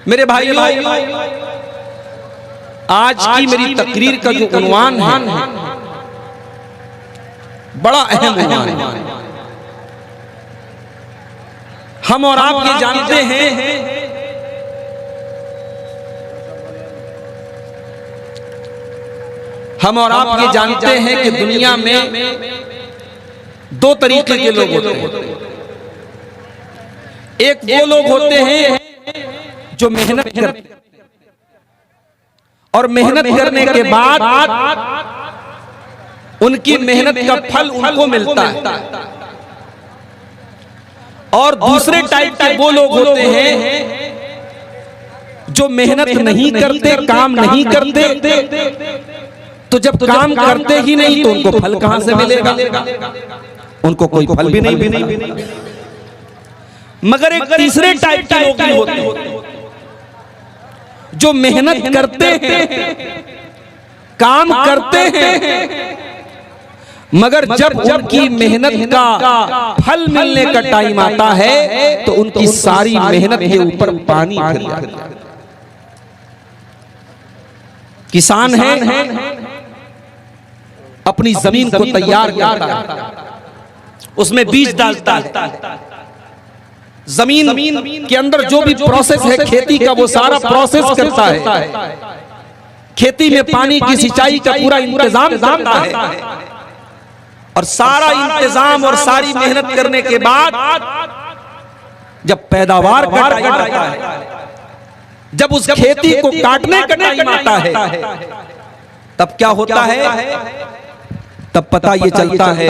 मेरे भाइयों, आज की मेरी तकरीर का जो उन्वान है बड़ा अहम उन्वान है। हम और आप ये जानते हैं हम और आप ये जानते हैं कि दुनिया में दो तरीके के लोग होते हैं। एक वो लोग होते हैं जो मेहनत करते हैं और मेहनत करने के बाद उनकी मेहनत का फल उनको मिलता है। और दूसरे टाइप के वो लोग होते हैं जो मेहनत नहीं करते, काम नहीं करते, तो जब काम करते ही नहीं तो उनको फल कहां से मिलेगा? उनको कोई फल भी नहीं। मगर एक तीसरे टाइप के लोग भी होते हैं जो मेहनत करते हैं, काम करते हैं, मगर जब उनकी मेहनत का फल मिलने का टाइम आता है तो उनकी सारी मेहनत के ऊपर पानी फिर जाता है। किसान है, अपनी जमीन को तैयार करता है, उसमें बीज डालता है, जमीन के अंदर जो भी प्रोसेस है खेती का वो सारा प्रोसेस करता है, खेती में पानी की सिंचाई का पूरा इंतजाम करता है। और सारा इंतजाम और सारी मेहनत करने के बाद जब पैदावार का टाइम आता है, जब उस खेती को काटने का टाइम आता है, तब क्या होता है? तब पता ये चलता है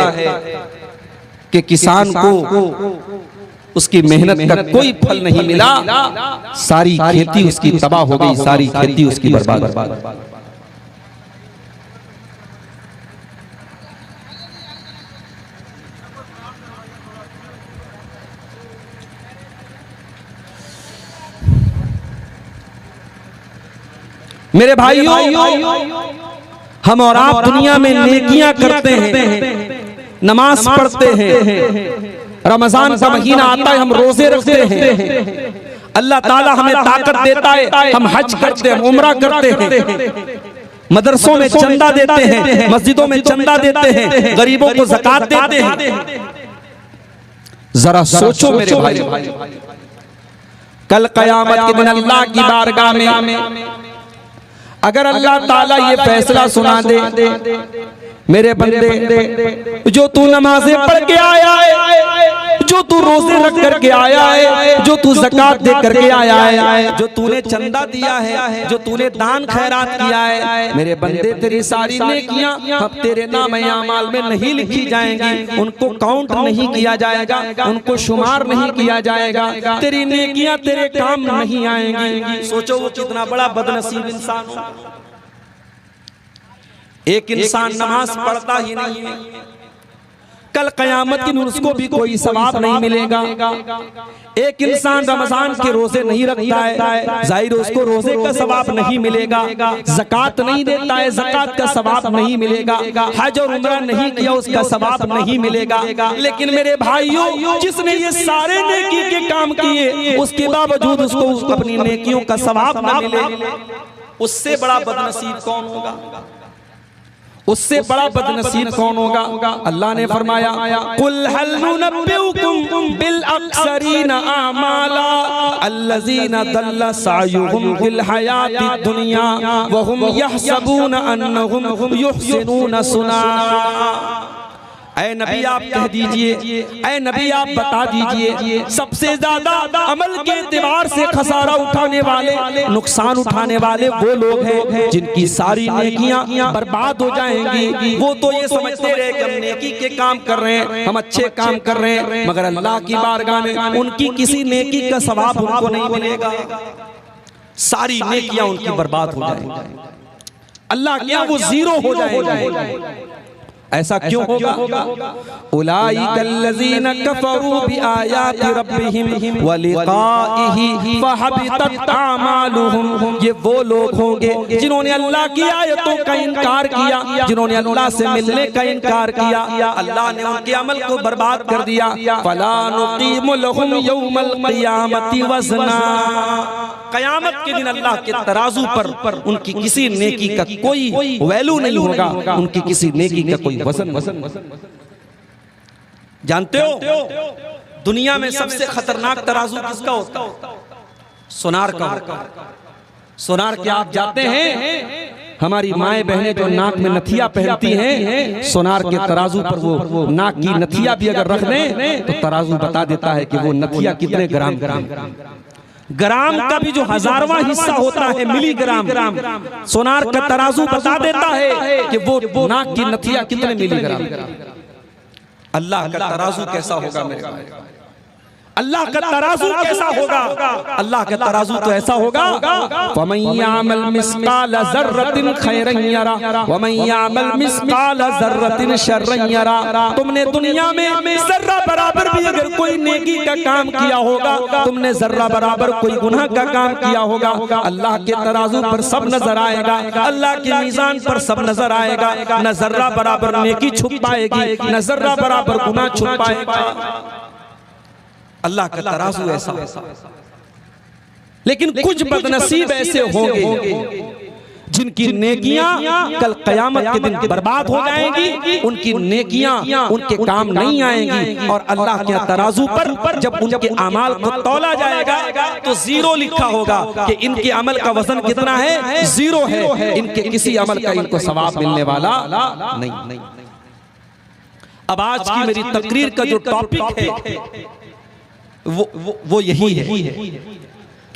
कि किसान को उसकी मेहनत का कोई फल नहीं मिला, सारी खेती उसकी तबाह हो गई, सारी खेती उसकी बर्बाद। मेरे भाइयों, हम और आप दुनिया में नेकियां करते हैं, नमाज पढ़ते हैं, रमजान का महीना आता है हम रोजे रखते हैं, अल्लाह ताला हमें ताकत देता है, हम हज करते हैं, उम्रा करते हैं, मदरसों में चंदा देते हैं, मस्जिदों में चंदा देते हैं, गरीबों को ज़कात देते हैं। जरा सोचो मेरे भाई, कल क़यामत के दिन अल्लाह की बारगाह में अगर अल्लाह ताला ये फैसला सुना दे, मेरे बंदे जो तू नमाजें पढ़ के आया है, जो तू रोजे रख करके आया है, जो तू ज़कात दे करके आया है, जो तूने चंदा दिया है, जो तूने दान खैरात किया है, मेरे बंदे तेरी सारी नेकियां अब तेरे नाम-ए-आमाल में नहीं लिखी जाएंगी, उनको काउंट नहीं किया जाएगा, उनको शुमार नहीं किया जाएगा, तेरी नेकियां तेरे काम नहीं आएंगी। सोचो वो कितना बड़ा बदनसीब इंसान हो। एक इंसान नमाज पढ़ता ही नहीं है, कल क़यामत के दिन उसको भी कोई सवाब नहीं मिलेगा। एक इंसान रमजान के रोजे नहीं रखता है, जाहिर उसको रोजे का सवाब नहीं मिलेगा। ज़कात नहीं देता है, ज़कात का सवाब नहीं मिलेगा। हज और उम्रा नहीं किया, उसका सवाब नहीं मिलेगा। लेकिन मेरे भाइयों, जिसने ये सारे नेकी के काम किए उसके बावजूद उसको अपनी नेकियों का सवाब न मिले, उससे बड़ा बदनसीब कौन होगा? उससे बड़ा बदनसीब कौन होगा? अल्लाह ने फरमाया, कुल हल नुनब्बिउकुम बिल अक्सरीना आमाला अल्लज़ीना दल्ला सायुहुम फिल हयाति दुनिया व हुम यहसबूना अन्नहुम युहसिनूना सुना। ऐ नबी आप कह दीजिए, ऐ नबी आप बता दीजिए, सबसे ज्यादा अमल के एतबार से खसारा उठाने वाले, नुकसान उठाने वाले वो लोग हैं जिनकी सारी नेकियां बर्बाद हो जाएंगी। वो तो ये समझते रहे कि हम नेकी के काम कर रहे हैं, हम अच्छे काम कर रहे हैं, मगर अल्लाह की बारगाह में उनकी किसी नेकी का सवाब उनको नहीं मिलेगा, सारी नेकियां उनकी बर्बाद हो जाएंगी। अल्लाह क्या, वो जीरो हो जाएंगे। ऐसा क्यों होगा? उलाइकल्लज़ीना कफ़रू बिआयाति रब्बिहिम व लिक़ाइही फहबितत आमालुहुम। ये वो लोग होंगे जिन्होंने अल्लाह की आयतों का इनकार किया, जिन्होंने अल्लाह से मिलने का इनकार किया, अल्लाह ने उनके अमल को बर्बाद कर दिया। फला नुक़ीमु लहुम यौमल क़ियामति वज़ना। क़यामत के दिन अल्लाह के तराजू पर उनकी किसी नेकी का कोई वैल्यू नहीं होगा, उनकी किसी नेकी का कोई वजन। जानते हो दुनिया में सबसे खतरनाक तराजू किसका होता है? सोनार का होता है। सोनार क्या आप जाते हैं? हमारी माएं बहनें जो नाक में नथिया पहनती हैं, सोनार के तराजू पर वो नाक की नथिया भी अगर रख दें तो तराजू बता देता है कि वो नथिया कितने ग्राम ग्राम का भी जो 1000वां हिस्सा होता है मिलीग्राम, सोनार का तराजू बता देता है कि वो नाक की नथिया कितने मिलीग्राम। अल्लाह का तराजू कैसा होगा मेरे भाई? अल्लाह का तराजू कैसा होगा? अल्लाह का तराजू तो ऐसा होगा, वमन यामल मिस्काल ज़र्रतिन खैरन यरा वमन यामल मिस्काल ज़र्रतिन शर्रन यरा। तुमने दुनिया में जर्रा बराबर भी अगर कोई नेकी का काम किया होगा, तुमने जर्रा बराबर कोई गुनाह का काम किया होगा, अल्लाह के तराजू पर सब नजर आएगा, अल्लाह के मीज़ान पर सब नजर आएगा। न जर्रा बराबर नेकी छुप पाएगी, न जर्रा बराबर गुनाह छुप पाएगा। अल्लाह का तराजू ऐसा। लेकिन कुछ बदनसीब ऐसे होंगे जिनकी नेकियां कल क़यामत के दिन बर्बाद हो जाएंगी, उनकी नेकियां उनके काम नहीं आएंगी, और अल्लाह के तराजू पर जब उनके अमाल को तौला जाएगा तो जीरो लिखा होगा कि इनके अमल का वजन कितना है? जीरो है। इनके किसी अमल का इनको सवाब मिलने वाला नहीं। अब आज की मेरी तकरीर का जो टॉपिक है वो यही है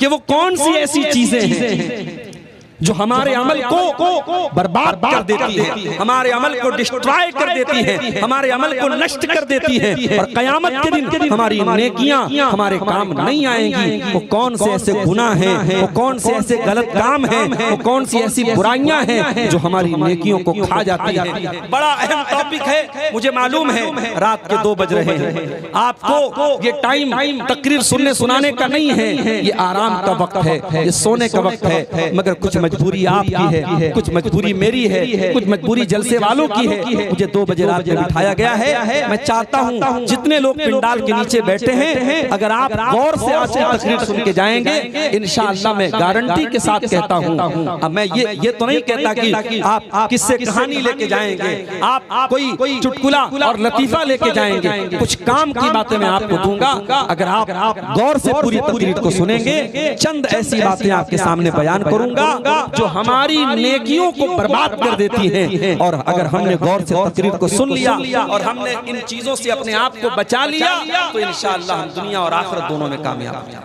कि वो कौन सी ऐसी चीजें हैं जो हमारे अमल को बर्बाद कर देती है, हमारे अमल को डिस्ट्रॉय कर देती है, हमारे अमल को नष्ट कर देती है, और क़यामत के दिन हमारी नेकियां हमारे काम नहीं आएंगी। वो कौन से ऐसे गुनाह हैं, वो कौन से ऐसे गलत काम हैं, वो कौन सी ऐसी बुराइयां हैं जो हमारी नेकियों को खा जाती है। बड़ा अहम टॉपिक है, मुझे मालूम है रात के 2 बज रहे हैं। आपको ये टाइम तकरीर सुनने सुनाने का नहीं है, ये आराम का वक्त है, ये सोने का वक्त है। मगर कुछ मजबूरी आपकी है, कुछ मजबूरी मेरी है, कुछ मजबूरी जलसे वालों की है। मुझे 2 बजे रात में बिठाया गया है। मैं चाहता हूँ जितने लोग पिंडाल के नीचे बैठे हैं, अगर आप गौर से आज की तकरीर सुन के जाएंगे, इंशाअल्लाह मैं गारंटी के साथ कहता हूँ। अब मैं ये तो नहीं कहता कि आप किससे कहानी लेके जाएंगे, आप कोई चुटकुला और लतीफा लेके जाएंगे। कुछ काम की बातें मैं आपको दूंगा। अगर आप गौर से पूरी तकरीर को सुनेंगे, चंद ऐसी बातें आपके सामने बयान करूंगा जो हमारी नेकियों को बर्बाद कर देती हैं। और अगर हमने गौर से तकरीर को सुन लिया और हमने इन चीजों से अपने आप को बचा लिया तो इंशाअल्लाह हम दुनिया और आखिरत दोनों में कामयाब होंगे।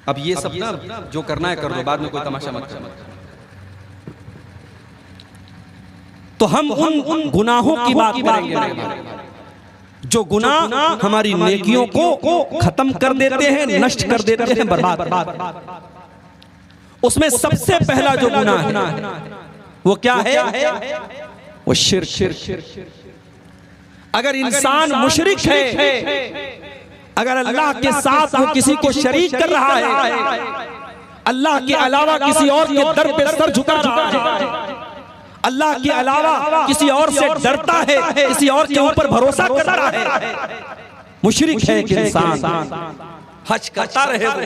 अब ये सब ना जो करना है कर लो, बाद में कोई तमाशा मत करो। तो हम उन गुनाहों की बात करेंगे जो गुनाह हमारी नेकियों को खत्म कर देते हैं, नष्ट कर देते हैं, बर्बाद। उसमें सबसे पहला जो गुनाह है वो क्या है? वो शिर्क। अगर इंसान मुशरिक है, अगर अल्लाह के साथ वो किसी को शरीक कर रहा है, अल्लाह के अलावा किसी और के दर पे सर झुका रहा है, अल्लाह के अलावा किसी और से डरता है, किसी और के ऊपर भरोसा करता है, मुशरिक है कि इंसान हज करता रहे, वो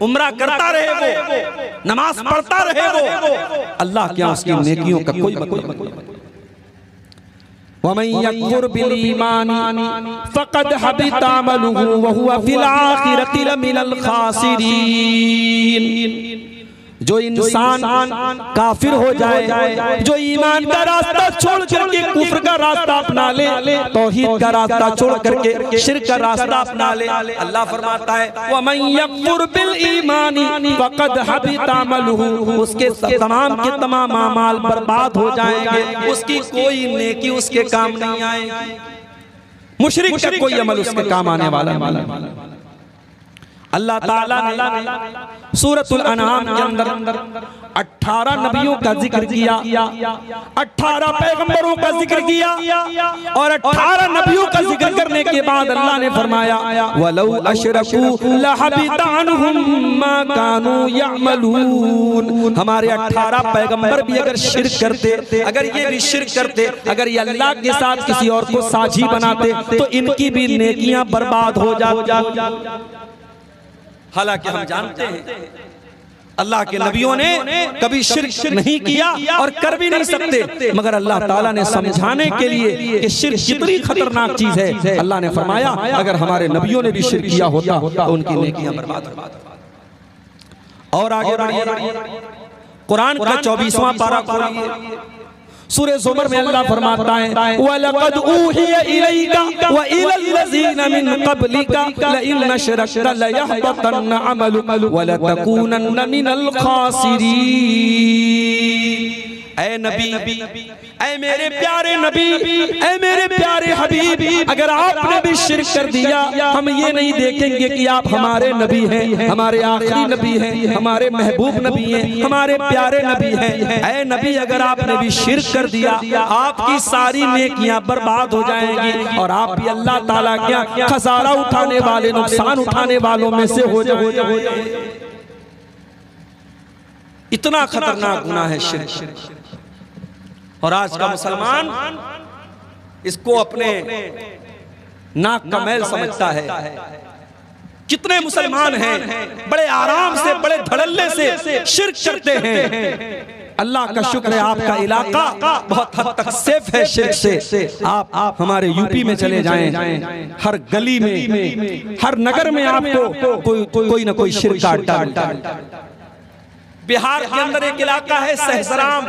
उम्रा करता रहे, वो नमाज पढ़ता रहे, वो अल्लाह क्या उसकी नेकियों का कोई मतलब नहीं। वमन यकफुर बिल ईमानी फक़द हबिता अमलुहु व हुवा फिल आखिरति लमिनल खासिरीन। जो इंसान काफिर हो जाए, जो ईमान का रास्ता छोड़ करके कुफ्र का रास्ता अपना ले, तौहीद का रास्ता छोड़ करके शिर्क का रास्ता अपना ले, अल्लाह फरमाता है वमन यकफुर बिल ईमानी फक़द हबिता अमलुहु, उसके तमाम के तमाम अमाल बर्बाद हो जाएंगे, उसकी कोई नेकी उसके काम नहीं आएगी, मुशरिक का कोई अमल उसके काम आने वाला नहीं। अल्लाह ताला ने सूरतुल अनआम के अंदर 18 नबियों का जिक्र किया, 18 पैगंबरों का जिक्र किया और 18 नबियों का जिक्र करने के बाद अल्लाह ने फरमाया वलौ अशरकू लहबिता अन्हुम मा कानू यअमलून। हमारे 18 पैगंबर भी अगर शिर्क करते, अगर ये भी शिर्क करते, अगर ये अल्लाह के साथ किसी और को साझी बनाते तो इनकी भी नेकियां बर्बाद हो जाती। हालांकि हम जानते हैं अल्लाह के नबियों ने कभी शिर्क नहीं किया और कर भी नहीं सकते, मगर अल्लाह ताला ने समझाने के लिए कि शिर्क कितनी खतरनाक चीज है, अल्लाह ने फरमाया अगर हमारे नबियों ने भी शिर्क किया होता तो उनकी नेकियां बर्बाद हो जाती। और आगे बढ़िए, कुरान का 24वां पारा खोलिए, सूरह ज़ुमर में अल्लाह फरमाता है वलक़द ऊहिया इलैका व इलल्लज़ीना मिन क़ब्लिका लइन अशरकता लयहबतन्न अमलुक व लतकूनन्न मिनल ख़ासिरीन। ऐ नबी, ऐ मेरे प्यारे नबी, ऐ मेरे प्यारे हबीब, अगर आपने भी शिर्क कर दिया हम ये नहीं देखेंगे कि आप हमारे नबी हैं, हमारे आखिरी नबी हैं, हमारे महबूब नबी हैं, हमारे प्यारे नबी हैं। ऐ नबी अगर आपने भी शिर्क कर दिया आपकी सारी नेकियां बर्बाद हो जाएंगी और आप भी अल्लाह ताला क्या खसारा उठाने वाले, नुकसान उठाने वालों में से हो जाएंगे। इतना खतरनाक गुनाह है शिर्क। और आज का मुसलमान इसको अपने नाक का मैल समझता है। कितने मुसलमान हैं बड़े आराम से, बड़े धड़ल्ले से शिर्क करते हैं। अल्लाह का शुक्र है आपका इलाका बहुत हद तक सेफ है शिर्क से। आप हमारे यूपी में चले जाएं, हर गली में, हर नगर में आपको कोई ना कोई शिर्क का अड्डा। बिहार के अंदर एक इलाका है सहसराम,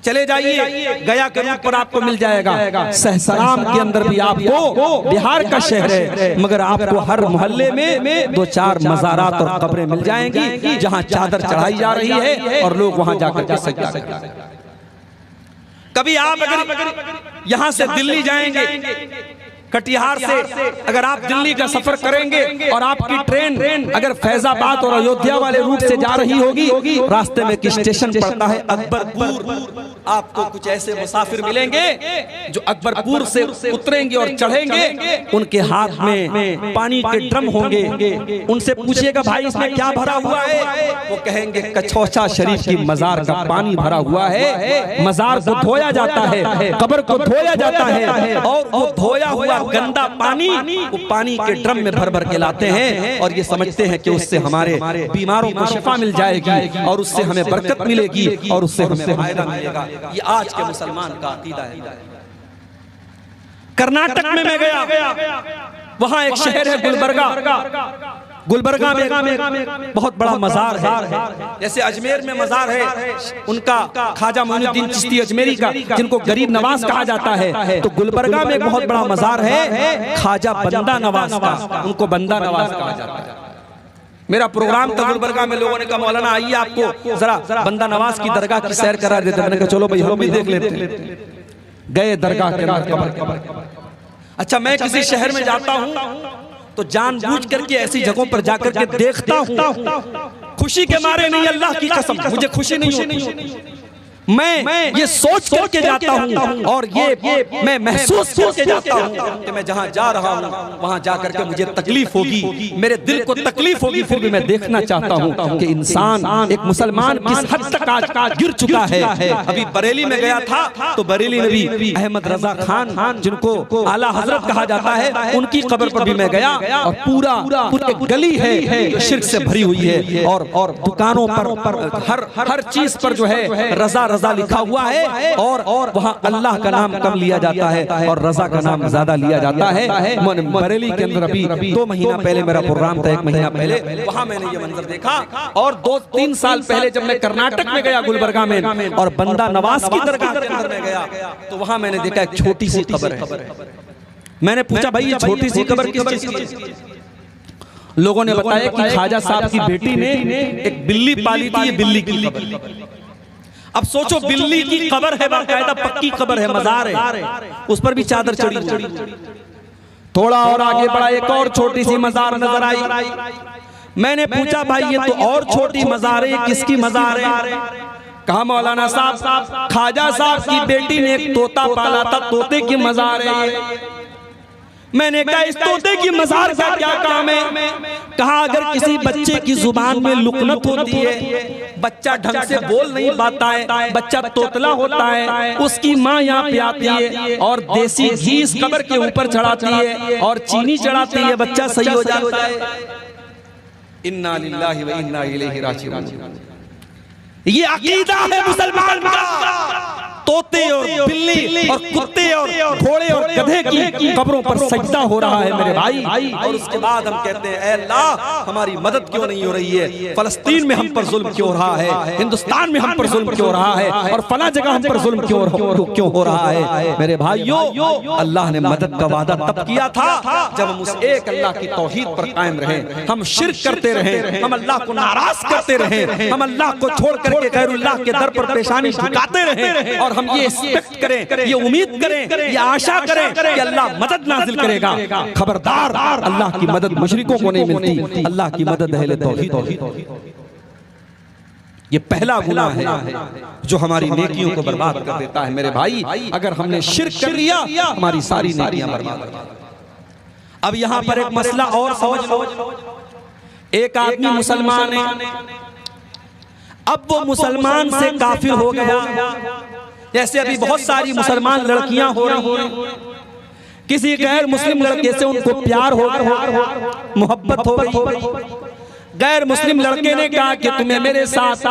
चले जाइए गया के रूट पर आपको मिल जाएगा। सहसराम के अंदर भी आपको, बिहार का शहर है मगर आपको हर मोहल्ले में 2-4 मज़ारात और कब्रें मिल जाएंगी जहां चादर चढ़ाई जा रही है और लोग वहां जाकर के सजदा करते हैं। कभी आप अगर यहां से दिल्ली जाएंगे, कटिहार से अगर आप दिल्ली का सफर करेंगे और आपकी ट्रेन अगर फैजाबाद और अयोध्या वाले रूट से जा रही होगी, रास्ते में एक स्टेशन पड़ता है अकबरपुर। आपको कुछ ऐसे मुसाफिर मिलेंगे जो अकबरपुर से उतरेंगे और चढ़ेंगे, उनके हाथ में पानी के ड्रम होंगे। उनसे पूछिएगा भाई इसमें क्या भरा हुआ है, वो कहेंगे कछौछा शरीफ की मजार का पानी भरा हुआ है। मजार को धोया जाता है, कब्र को धोया जाता है और वो धोया हुआ गंदा पानी वो पानी के ड्रम में भर भर के लाते हैं और ये समझते हैं कि उससे हमारे बीमारों को शिफा मिल जाएगी और उससे हमें बरकत मिलेगी और उससे हमें फायदा मिलेगा। ये आज के मुसलमान का अकीदा है। कर्नाटक में मैं गया, वहां एक शहर है गुलबर्गा। गुलबर्गा में बहुत बड़ा मजार है, जैसे अजमेर में मजार है उनका ख्वाजा मोइनुद्दीन चिश्ती अजमेरी का, जिनको गरीब नवाज कहा जाता है, तो गुलबर्गा में बहुत बड़ा मजार है ख्वाजा बंदा नवाज का, उनको बंदा नवाज कहा जाता है। मेरा प्रोग्राम था गुलबर्गा में, लोगों ने कहा मौलाना आइए आपको जरा बंदा नवाज की दरगाह की सैर करा देते। मैंने कहा चलो भाई हम भी देख लेते हैं। गए दरगाह के अंदर। अच्छा मैं किसी शहर में जाता हूँ तो जानबूझ करके ऐसी जगहों पर जाकर के देखता हूँ, खुशी के मारे नहीं, अल्लाह की कसम मुझे खुशी नहीं होती। मैं ये सोच करके जाता हूँ और ये मैं महसूस करके जाता हूँ कि मैं जहाँ जा रहा हूँ वहाँ जाकर के मुझे तकलीफ होगी, मेरे दिल को तकलीफ होगी, फिर भी मैं देखना चाहता हूँ कि इंसान, एक मुसलमान किस हद तक आज गिर चुका है। अभी बरेली में गया था तो बरेली में भी अहमद रजा खान जिनको आला हजरत कहा जाता है, उनकी कब्र पर भी मैं गया और पूरा एक गली है जो शिर्क से भरी हुई है और दुकानों पर हर चीज पर जो है रजा रजा लिखा हुआ है और वहाँ अल्लाह का नाम कम लिया जाता है और रजा का नाम ज्यादा लिया जाता है। बरेली के अंदर अभी 2 महीना पहले मेरा प्रोग्राम था, 1 महीना पहले, वहाँ मैंने ये मंजर देखा। और 2-3 साल पहले जब मैं कर्नाटक में गया गुलबर्गा में और बंदा नवाज की दरगाह के अंदर में गया तो वहाँ मैंने देखा एक छोटी सी कब्र है। मैंने पूछा भाई ये छोटी सी कब्र किस चीज की? लोगों ने बताया कि ख्वाजा साहब की बेटी ने एक बिल्ली पाली थी, ये बिल्ली की कब्र। अब सोचो बिल्ली की कब्र है, बाकायदा पक्की कब्र है, मजार है, उस पर भी चादर चढ़ी। थोड़ा और आगे बढ़ा, एक और छोटी सी मजार नजर आई। मैंने पूछा भाई ये तो और छोटी मजार है, किसकी मजार है? कहा मौलाना साहब ख्वाजा साहब की बेटी ने एक तोता पाला था, तोते की मजार है। मैंने कहा इस तोते की मजार का क्या काम है? कहा अगर किसी बच्चे की जुबान में लुकनत होती है, बच्चा ढंग से बोल नहीं पाता है, बच्चा तोतला होता है, उसकी माँ यहाँ पे आती है और देसी घी इस कब्र के ऊपर चढ़ाती है और चीनी चढ़ाती है, बच्चा सही हो जाता है। इन्ना लिल्लाहि व इन्ना इलैहि राजिऊन। ये अकीदा है मुसलमान का। तोते और बिल्ली और कुत्ते और घोड़े और गधे की कब्रों पर सजदा हो रहा है मेरे भाई। और उसके बाद हम कहते हैं ऐ अल्लाह हमारी मदद क्यों नहीं हो रही है? फलस्तीन में हम पर जुल्म क्यों हो रहा है? हिंदुस्तान में हम पर जुल्म क्यों हो रहा है? और फला जगह हम पर जुल्म क्यों हो रहा है? मेरे भाइयों, अल्लाह ने मदद का वादा तब किया था जब हम उस एक अल्लाह की तौहीद पर कायम रहे, हम शिर्क करते रहे, हम अल्लाह को नाराज करते रहे, हम अल्लाह को छोड़ करके गैरुल्लाह के दर पर पेशानी झुकाते रहे। और हम ये एक्सपेक्ट करें, ये उम्मीद करें, ये आशा करें कि अल्लाह मदद नाजिल करेगा। खबरदार, अल्लाह की मदद मुशरिकों को नहीं मिलती, अल्लाह की मदद अहले तौहीद। ये पहला गुनाह है जो हमारी नेकियों को बर्बाद कर देता है मेरे भाई। अगर हमने शिर्क कर लिया हमारी सारी नेकियां बर्बाद। अब यहां पर एक मसला और समझ लो। एक आदमी मुसलमान है, अब वो मुसलमान से काफिर हो गया। जैसे अभी बहुत सारी मुसलमान लड़कियां हो रही हैं, किसी गैर मुस्लिम लड़के से उनको प्यार हो गया, मोहब्बत हो गई। गैर मुस्लिम लड़के ने कहा कि तुम्हें मेरे साथ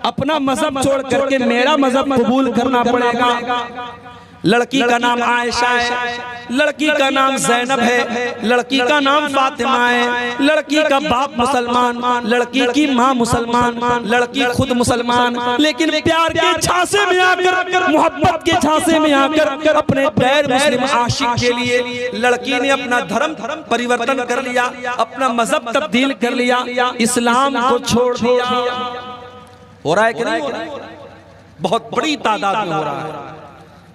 अपना मजहब छोड़ करके मेरा मजहब कबूल करना पड़ेगा। लड़की का नाम आयशा है, लड़की का नाम जैनब है, लड़की का नाम फातिमा है, लड़की का बाप मुसलमान, लड़की की माँ मुसलमान, लड़की खुद मुसलमान, लेकिन प्यार के झांसे में आकर, मोहब्बत के झांसे में आकर अपने गैर मुस्लिम आशिक के लिए लड़की ने अपना धर्म परिवर्तन कर लिया, अपना मजहब तब्दील कर लिया, इस्लाम को छोड़ दिया। हो रहा है कि नहीं हो रहा है? बहुत बड़ी तादाद में हो रहा है,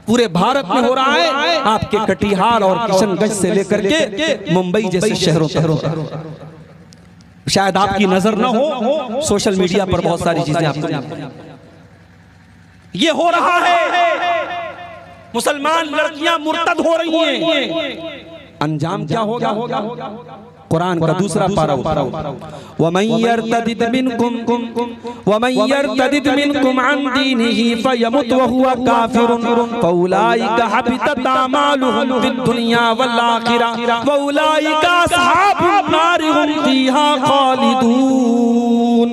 पूरे भारत में हो रहा है। आपके कटिहार और किशनगंज से लेकर के मुंबई जैसे शहरों तक। शायद आपकी नजर ना हो, सोशल मीडिया पर बहुत सारी चीजें आपको ये हो रहा है। मुसलमान लड़कियां मुर्तद हो रही हैं, अंजाम क्या होगा? कुरान का दूसरा पारा वमन यर्तदिद मिनकुम अन दीनिही फयमुत वहुवा काफिरुन फउलाइका हबितत अमालुहुम फिद दुनिया वल आखिरह वउलाइका अस्हाबुन नार हुम फीहा खालिदून।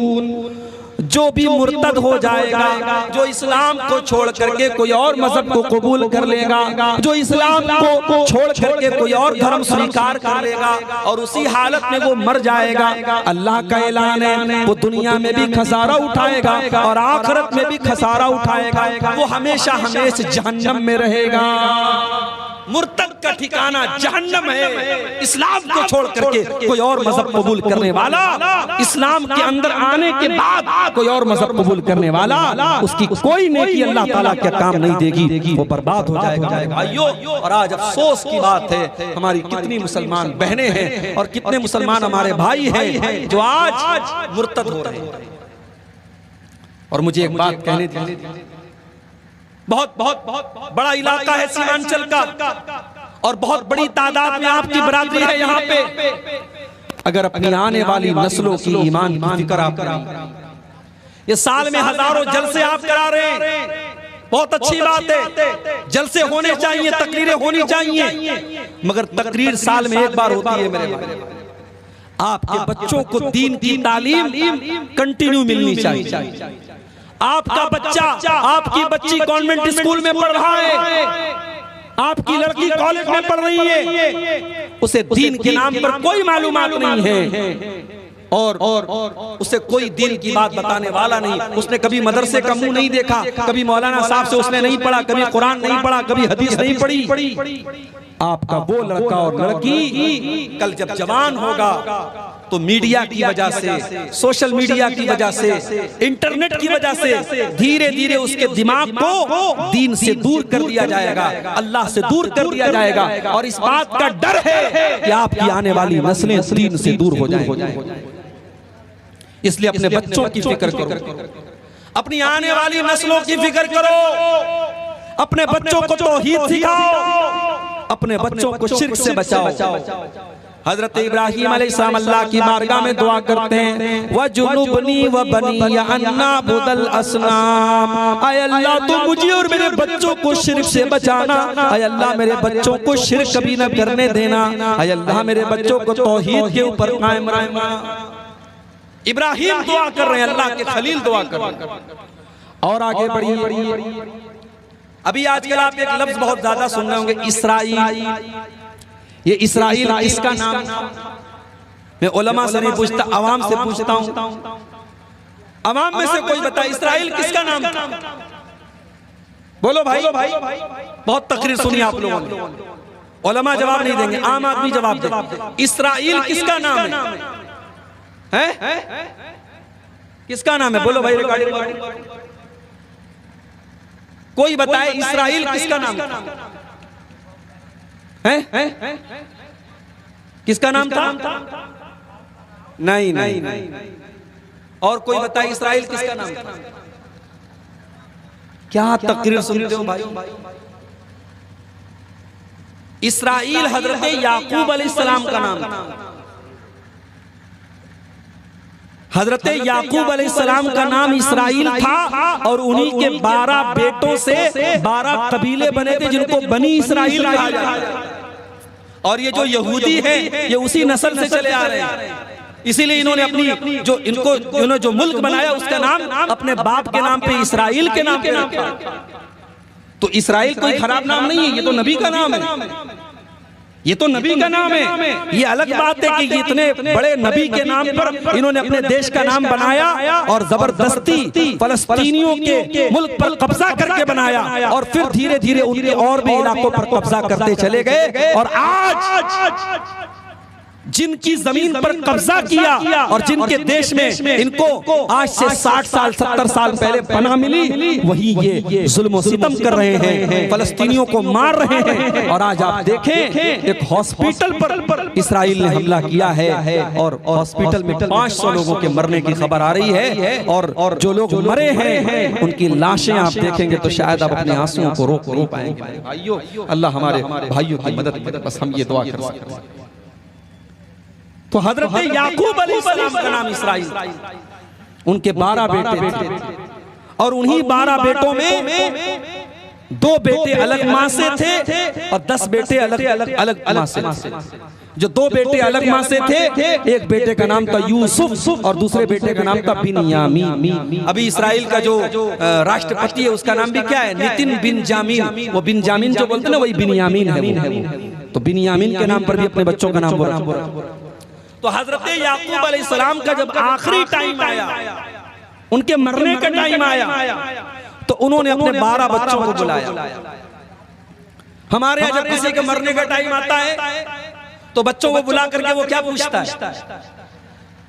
जो भी मुर्तद हो जाएगा, जो इस्लाम को छोड़ करके कोई और मजहब को कबूल कर लेगा, जो इस्लाम को छोड़ करके कोई और धर्म स्वीकार कर लेगा और उसी हालत में वो मर जाएगा, अल्लाह का ऐलान है वो दुनिया में भी खसारा उठाएगा और आखिरत में भी खसारा उठाएगा। वो हमेशा हमेशा जहन्नम में रहेगा। मुर्तद का ठिकाना जहन्नम है। इस्लाम को छोड़ करके कोई और मजहब कबूल करने वाला, इस्लाम के अंदर आने के बाद कोई और मजहब कबूल करने वाला, उसकी कोई नेकी अल्लाह ताला क्या काम नहीं देगी, वो बर्बाद हो जाएगा भाइयों। और आज अफसोस की बात है, हमारी कितनी मुसलमान बहनें हैं और कितने मुसलमान हमारे भाई हैं जो आज मुर्तद हो रहे हैं। और मुझे एक बात कहनी थी, बहुत बहुत बहुत बड़ा इलाका है सीमांचल का और बहुत बड़ी तादाद में आपकी बरादरी है यहाँ पे। अगर अपनी आने वाली नस्लों की ईमान की फिक्र आप करें, ये साल में हजारों जलसे आप करा रहे हैं, बहुत अच्छी बात है, जलसे होने चाहिए, तकरीरें होनी चाहिए, मगर तकरीर साल में एक बार होती है मेरे भाई। आपके बच्चों को दीन की तालीम कंटिन्यू मिलनी चाहिए। आपका बच्चा, आपकी बच्ची कॉन्वेंट स्कूल में पढ़ रहा है, आपकी लड़की कॉलेज में पढ़ रही है, उसे दीन के नाम पर कोई मालूमात नहीं है और उसे कोई दीन की बात बताने वाला नहीं। उसने कभी मदरसे का मुंह नहीं देखा, कभी मौलाना साहब से उसने नहीं पढ़ा, कभी कुरान नहीं पढ़ा, कभी हदीस नहीं पढ़ी। आपका वो लड़का और लड़की कल जब जवान होगा, तो मीडिया की वजह से, सोशल मीडिया की वजह से, इंटरनेट की वजह से धीरे धीरे उसके दिमाग को दीन से दूर कर दिया जाएगा, अल्लाह से दूर कर दिया जाएगा। और इस बात का डर है कि आपकी आने वाली नस्लें दीन से दूर हो जाएंगी। इसलिए अपने बच्चों की फिक्र करो, अपनी आने वाली नस्लों की फिक्र करो, अपने बच्चों को तौहीद सिखाओ, अपने बच्चों को शिर्क से बचाओ। हजरत इब्राहिम अलैहिस्सलाम अल्लाह की बारगाह में दुआ करते हैं, वजुनुबनी व बनिया अन्ना बुदल असनाम। आय अल्लाह तू मुझे और मेरे बच्चों को शिर्क से बचाना, आय अल्लाह मेरे बच्चों को शिर्क कभी न करने देना, आय अल्लाह मेरे बच्चों को तौहीद के ऊपर कायम रखना। इब्राहिम दुआ कर रहे हैं, अल्लाह के खलील दुआ कर रहे हैं। और आगे बढ़िए, अभी आजकल आप एक लफ्ज बहुत ज्यादा सुन रहे होंगे, इसराइल। ये इसराइल किसका नाम? मैं उलमा से नहीं पूछता, अवाम से पूछता हूं। अवाम में से कोई बताए इसराइल किसका नाम? बोलो भाई, बहुत तकरीर सुनी आप लोगों ने। उलमा जवाब नहीं देंगे, आम आदमी जवाब दे। इसराइल किसका नाम है? किसका नाम है? बोलो भाई, रिकॉर्डिंग कोई बताए इसराइल किसका नाम है? किसका नाम था? नहीं। और कोई बताए इसराइल किसका नाम था? क्या तकरीर सुनते हो भाई? इसराइल हजरत याकूब अलैहिस्सलाम का नाम था। हजरत याकूब अलैहिस्सलाम का नाम इसराइल था और उन्हीं के 12 बेटों से 12 कबीले बने थे जिनको बनी इसराइल कहा जाता है। और ये जो यहूदी हैं ये उसी नस्ल से चले आ रहे हैं, इसीलिए इन्होंने अपनी जो मुल्क बनाया उसका नाम अपने बाप के नाम पे इस्राइल के नाम पे रखा। तो इस्राइल कोई खराब नाम नहीं है, ये तो नबी का नाम है, ये तो नबी का नाम है। ये अलग बात है कि इतने बड़े नबी के नाम पर इन्होंने अपने देश का नाम बनाया और जबरदस्ती फलस्तीनियों के मुल्क पर कब्जा करके बनाया और फिर धीरे धीरे उनके और भी इलाकों पर कब्जा करते चले गए। और आज जिनकी जमीन पर कब्जा किया और जिनके देश में इनको आज से 60 साल 70 साल पहले पनाह मिली, वही ये जुल्म सितम कर रहे हैं, फलस्तीनियों को मार रहे हैं। और आज आप देखें एक हॉस्पिटल पर इसराइल ने हमला किया है और हॉस्पिटल में 500 लोगों के मरने की खबर आ रही है। और जो लोग मरे हैं उनकी लाशें आप देखेंगे तो शायद आप अपने आंसुओं को रोक नहीं पाएंगे। भाइयों, अल्लाह हमारे भाइयों की मदद करे, बस हम ये दुआ कर सकते हैं। तो हजरत याकूब अलैहिस्सलाम का नाम इसराइल, उनके 12 बेटे थे और उन्हीं 12 बेटों में 2 बेटे अलग मां से थे और 10 बेटे अलग मां से थे। जो 2 बेटे अलग मां से थे, एक बेटे का नाम था यूसुफ और दूसरे बेटे का नाम था बिन्यामीन। अभी इसराइल का जो राष्ट्रपति है उसका नाम भी क्या है? नितिन बिन्जामिन। वो बिन्जामिन जो बोलते ना वही बिन्यामीन है। तो बिन्यामीन के नाम पर भी अपने बच्चों का नाम बोला। तो हजरत याकूब अलैहिस्सलाम का जब आखिरी टाइम आया, उनके मरने का टाइम आया, तो उन्होंने अपने 12 बच्चों को बुलाया। हमारे यहाँ जब किसी के मरने का टाइम आता है तो बच्चों को बुला करके वो क्या पूछता है?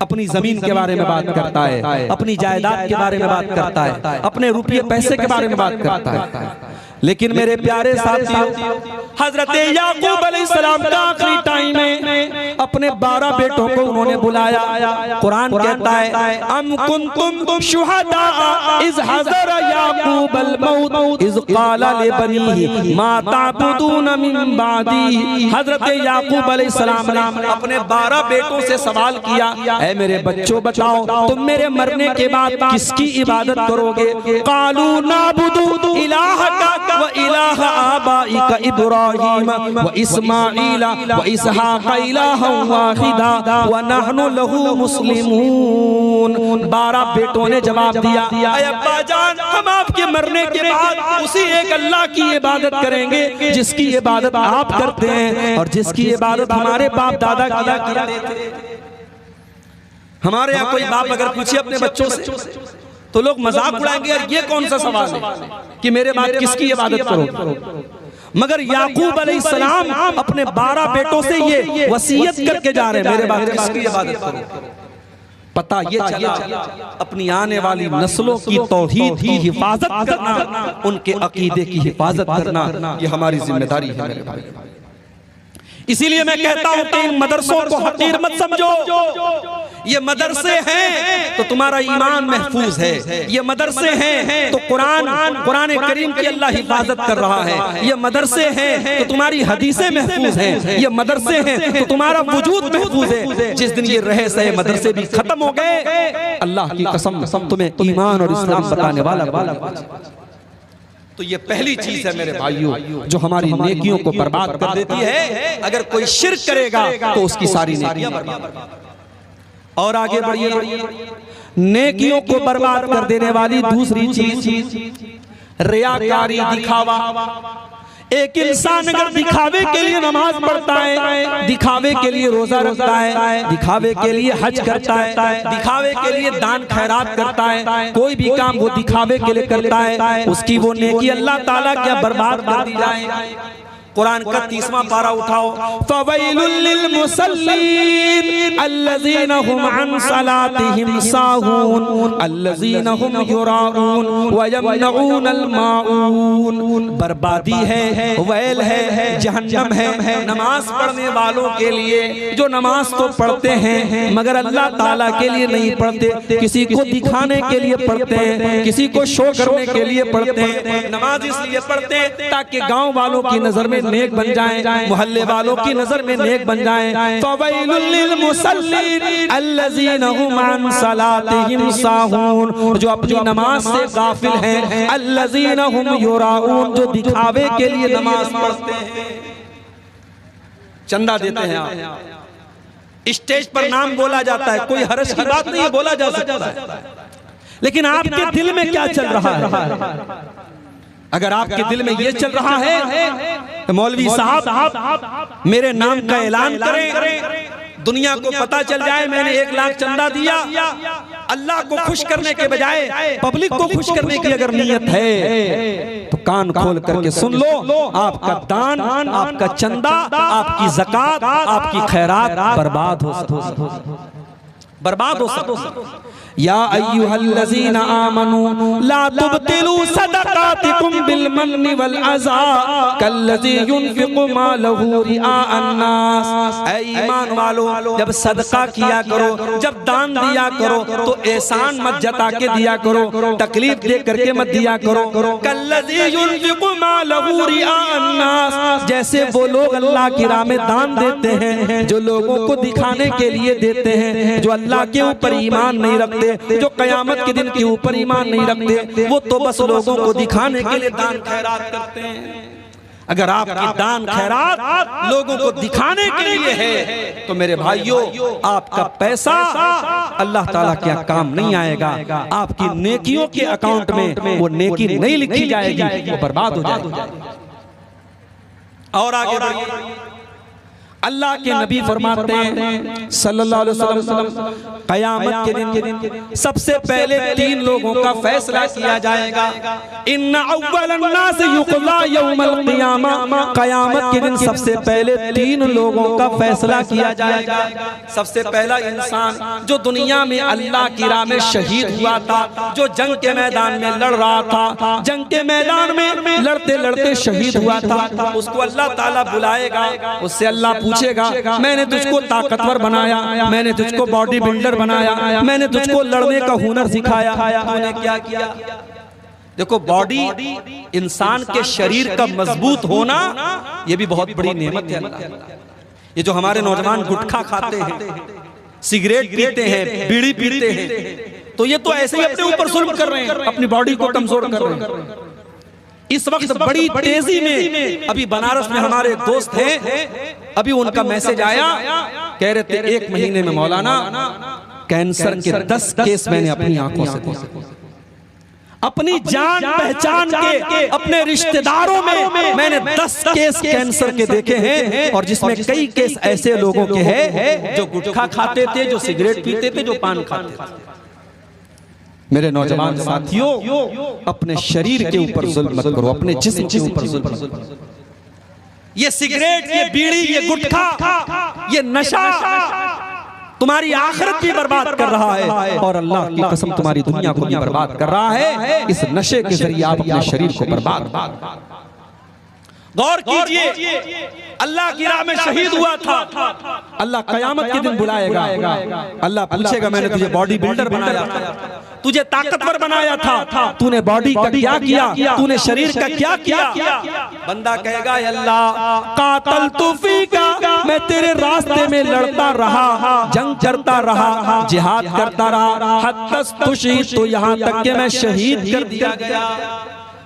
अपनी जमीन के बारे में बात करता है, अपनी जायदाद के बारे में बात करता है, अपने रुपये पैसे के बारे में बात करता है। लेकिन मेरे प्यारे साथियों, हजरत याकूब अलैहिस्सलाम का आखिरी टाइम में अपने 12 बेटों को उन्होंने बुलाया। कुरान कहता है, अम कुंतुम शुहदा इज़ हज़र याकूब अल मौत इज़ क़ाला लिबनीहि मा ताबुदून मिन बादी। हजरत याकूब अलैहिस्सलाम ने अपने 12 बेटों से सवाल किया, ऐ मेरे बच्चों बताओ तुम मेरे मरने के बाद किसकी इबादत करोगे? क़ालू नाबुदु इलाहका व इलाह आबाइका इब्राहीम व इस्माईल व इसहाक इलाहा वाहिदा व नहनु लहू मुस्लिमून। 12 बेटों ने जवाब दिया, ऐ अब्बा जान, हम आपके मरने के बाद उसी एक अल्लाह की इबादत करेंगे जिसकी इबादत आप करते हैं और जिसकी इबादत हमारे बाप दादा किया करते थे। हमारे यहाँ कोई बाप अगर पूछे अपने बच्चों से तो लोग मजाक उड़ाएंगे, यार ये कौन सा सवाल है कि मेरे बाद किसकी इबादत करो? मगर याकूब अलैहिस्सलाम अपने 12 बेटों से ये वसीयत करके जा रहे हैं, मेरे बाद किसकी इबादत करो। पता ये चला अपनी आने वाली नस्लों की तौहीद की हिफाजत करना, उनके अकीदे की हिफाजत करना, ये हमारी जिम्मेदारी है मेरे भाई। इसीलिए मैं कहता हूं कि इन मदरसों को हकीर मत समझो। ये मदरसे हैं तो तुम्हारा ईमान महफूज है, ये मदरसे हैं तो कुरान करीम की अल्लाह हिफाजत कर रहा है, ये मदरसे हैं तो तुम्हारी हदीसें महफूज हैं, ये मदरसे हैं तो तुम्हारा वजूद महफूज है। जिस दिन ये रहे सहे मदरसे भी खत्म हो गए, अल्लाह की कसम तुम्हें ईमान और इस्लाम बताने वाला। तो ये पहली चीज है मेरे भाइयों जो हमारी नेकियों को बर्बाद कर देती है। अगर कोई शिर्क करेगा तो उसकी सारी नेकियां बर्बाद। और आगे बढ़िए, नेकियों को बर्बाद कर देने वाली दूसरी चीज रियाकारी, दिखावा। एक इंसान अगर दिखावे के लिए नमाज पढ़ता है, दिखावे के लिए रोजा रखता है, दिखावे के लिए हज करता है, दिखावे के लिए दान खैरात करता है, कोई भी काम वो दिखावे के लिए करता है, उसकी वो नेकी अल्लाह ताला क्या बर्बाद कर दी जाए। कुरान का 30वां पारा उठाओ, फवैलुल लिल मुसल्लीन अल्लज़ीना हुम अन सलातिहिम साहून अल्लज़ीना हुम युराऊन व यमनऊनल माऊन। बर्बादी है, वैल है, जहन्नम है नमाज पढ़ने वालों के लिए जो नमाज तो पढ़ते हैं मगर अल्लाह ताला के लिए नहीं पढ़ते, किसी को दिखाने के लिए पढ़ते हैं, किसी को शो करने के लिए पढ़ते हैं। नमाज इसलिए पढ़ते हैं ताकि गांव वालों की नजर में नेक बन जाएं, मोहल्ले वालों की नजर में नेक बन जाएं। फवैलुल लिल मुसल्लीन अल्लज़ीना हुम अन सलातिहिम साहून, जो अपनी नमाज से गाफिल हैं, अल्लज़ीना हुम युराऊन, जो दिखावे के लिए नमाज पढ़ते हैं। चंदा देते हैं आप, स्टेज पर नाम बोला जाता है, कोई हर्ज की बात नहीं है, बोला जा सकता है, लेकिन आपके दिल में क्या चल रहा है? अगर आपके दिल में ये चल रहा है तो मौलवी साहब मेरे नाम का ऐलान करें, दुनिया को पता चल जाए मैंने 1 लाख चंदा दिया। अल्लाह को खुश करने के बजाय पब्लिक को खुश करने की अगर नीयत है तो कान खोल करके सुन लो, आपका दान, आपका चंदा, आपकी ज़कात, आपकी खैरात बर्बाद हो सकती। या अय्युहल्लज़ीना आमनू ला तुब्तिलू सदक़ातिकुम बिलमन्नि वल अज़ा कल्लज़ी युनफ़िक़ु मालहु रिआअन नास। ऐ ईमान वालों, जब सदका किया करो, जब दान दिया करो तो एहसान मत जता के दिया करो, तकलीफ दे करके मत दिया करो। कल्लज़ी युनफ़िक़ु मालहु रिआअन नास, जैसे वो लोग अल्लाह की राह में दान देते हैं, जो लोगों को दिखाने के लिए देते हैं, जो अल्लाह के ऊपर ईमान नहीं रखते, जो कयामत के दिन के ऊपर ईमान नहीं रखते, वो तो बस लोगों को दिखाने के लिए दान खैरात करते हैं। अगर आपकी दान खैरात लोगों को दिखाने के लिए है तो मेरे भाइयों आपका पैसा अल्लाह ताला क्या काम नहीं आएगा, आपकी नेकियों के अकाउंट में वो नेकी नहीं लिखी जाएगी, वो बर्बाद हो जाएगी। और आगे बढ़िए, अल्लाह के नबी फरमाते हैं सल्लल्लाहु अलैहि वसल्लम, क़यामत के दिन सबसे पहले 3 लोगों का फैसला किया जाएगा। इन्ना अव्वलन नास युक़ज़ा यौमल क़ियामा, क़यामत के दिन सबसे पहले 3 लोगों का फैसला किया जाएगा। सबसे पहला इंसान जो दुनिया में अल्लाह की राह में शहीद हुआ था, जो जंग के मैदान में लड़ रहा था, जंग के मैदान में लड़ते लड़ते शहीद हुआ था, उसको अल्लाह ताला बुलाएगा, उससे अल्लाह पूछेगा मैंने तुझको ताकतवर बनाया, मैंने तुझको बॉडी बिल्डर बनाया, मैंने तुझको लड़ने का हुनर सिखाया, तूने क्या किया? देखो, बॉडी इंसान के शरीर का मजबूत होना ये भी बहुत बड़ी नेमत है। ये जो हमारे नौजवान गुटखा खाते हैं, सिगरेट पीते हैं, बीड़ी पीते हैं, तो ये तो ऐसे ही अपने ऊपर जुल्म कर रहे हैं, अपनी बॉडी को कमजोर कर रहे हैं। इस वक्त बड़ी तेजी में अभी बनारस में हमारे एक दोस्त हैं, अभी उनका मैसेज आया, कह रहे थे 1 महीने में मौलाना कैंसर के 10 केस मैंने अपनी आंखों से देखे, अपनी जान पहचान के अपने रिश्तेदारों में मैंने 10 केस कैंसर के देखे हैं, और जिसमें कई केस ऐसे लोगों के हैं जो गुटखा खाते थे, जो सिगरेट पीते थे, जो पान खाते थे। मेरे नौजवान साथियों, अपने शरीर के ऊपर जुल्म मत करो, अपने जिस्म के ऊपर जुल्म मत करो। ये सिगरेट, ये बीड़ी, ये गुटखा, ये नशा तुम्हारी आखिरत भी बर्बाद कर रहा है और अल्लाह की कसम तुम्हारी दुनिया को भी बर्बाद कर रहा है। इस नशे के जरिए आप अपने शरीर को बर्बाद। गौर कीजिए, अल्लाह की राह में शहीद हुआ था, अल्लाह कयामत के दिन बुलाएगा, अल्लाह पूछेगा मैंने तुझे बॉडी बिल्डर बनाया था, तुझे ताकतवर बनाया था, तूने बॉडी का क्या किया, तूने शरीर का क्या किया? बंदा कहेगा अल्लाह कातल तूफीका, मैं तेरे रास्ते में लड़ता रहा, जंग करता रहा, जिहाद करता रहा, हत्तस तुशी, तो यहाँ तक कि मैं शहीद कर दिया गया।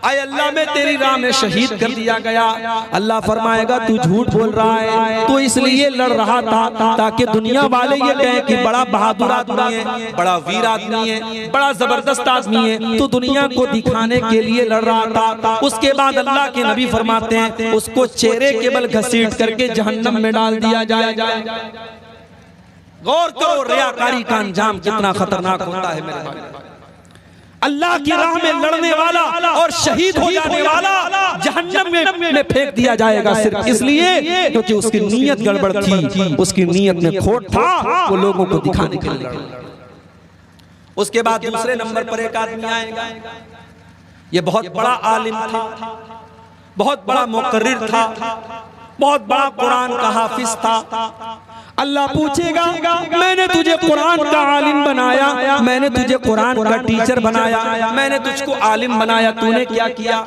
आए अल्लाह में तेरी राह में शहीद कर दिया गया। अल्लाह फरमाएगा तू झूठ बोल रहा है, तू इसलिए लड़ रहा था ताकि दुनिया वाले ये कहें कि बड़ा बहादुर आदमी है, बड़ा वीर आदमी है, बड़ा जबरदस्त आदमी है, तू दुनिया को दिखाने के लिए लड़ रहा था। उसके बाद अल्लाह के नबी फरमाते हैं उसको चेहरे के बल घसीट करके जहन्नम में डाल दिया जाएगा। गौर करो रियाकारी का अंजाम कितना खतरनाक होता है मेरे भाई। अल्लाह की राह में लड़ने वाला और शहीद हो जाने वाला जहन्नम में फेंक दिया जाएगा सिर्फ इसलिए क्योंकि उसकी नीयत गड़बड़ थी, उसकी नीयत में खोट था, वो लोगों को दिखाने के लिए लड़ा। उसके बाद दूसरे नंबर पर एक आदमी आएगा, ये बहुत बड़ा आलिम था, बहुत बड़ा मुकर्रिर था, बहुत बड़ा कुरान का हाफिज था। अल्लाह पूछेगा मैंने तुझे कुरान का आलिम बनाया, मैंने तुझे कुरान का टीचर बनाया, मैंने तुझको आलिम बनाया, तूने क्या किया?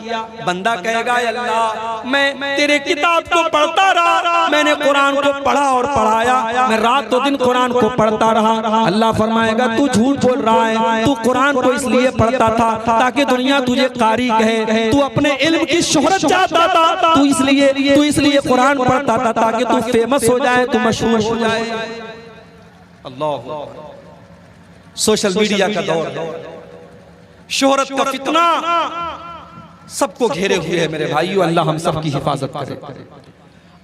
बंदा कहेगा अल्लाह मैं तेरे किताब को पढ़ता रहा, मैंने कुरान को पढ़ा और पढ़ाया, मैं रात तो दिन कुरान को पढ़ता रहा। अल्लाह फरमाएगा तू झूठ बोल रहा है, तू कुरान को इसलिए पढ़ता था ताकि दुनिया तुझे कारी कहे, तू अपने इल्म की शोहरत चाहता था, तू इसलिए कुरान पढ़ता था ताकि तू फेमस हो जाए, तू मशहूर हो जाए। अल्लाह, सोशल मीडिया का दौर है, शोहरत का फितना सबको घेरे हुए है मेरे भाइयों। अल्लाह हम सब की हिफाजत करे।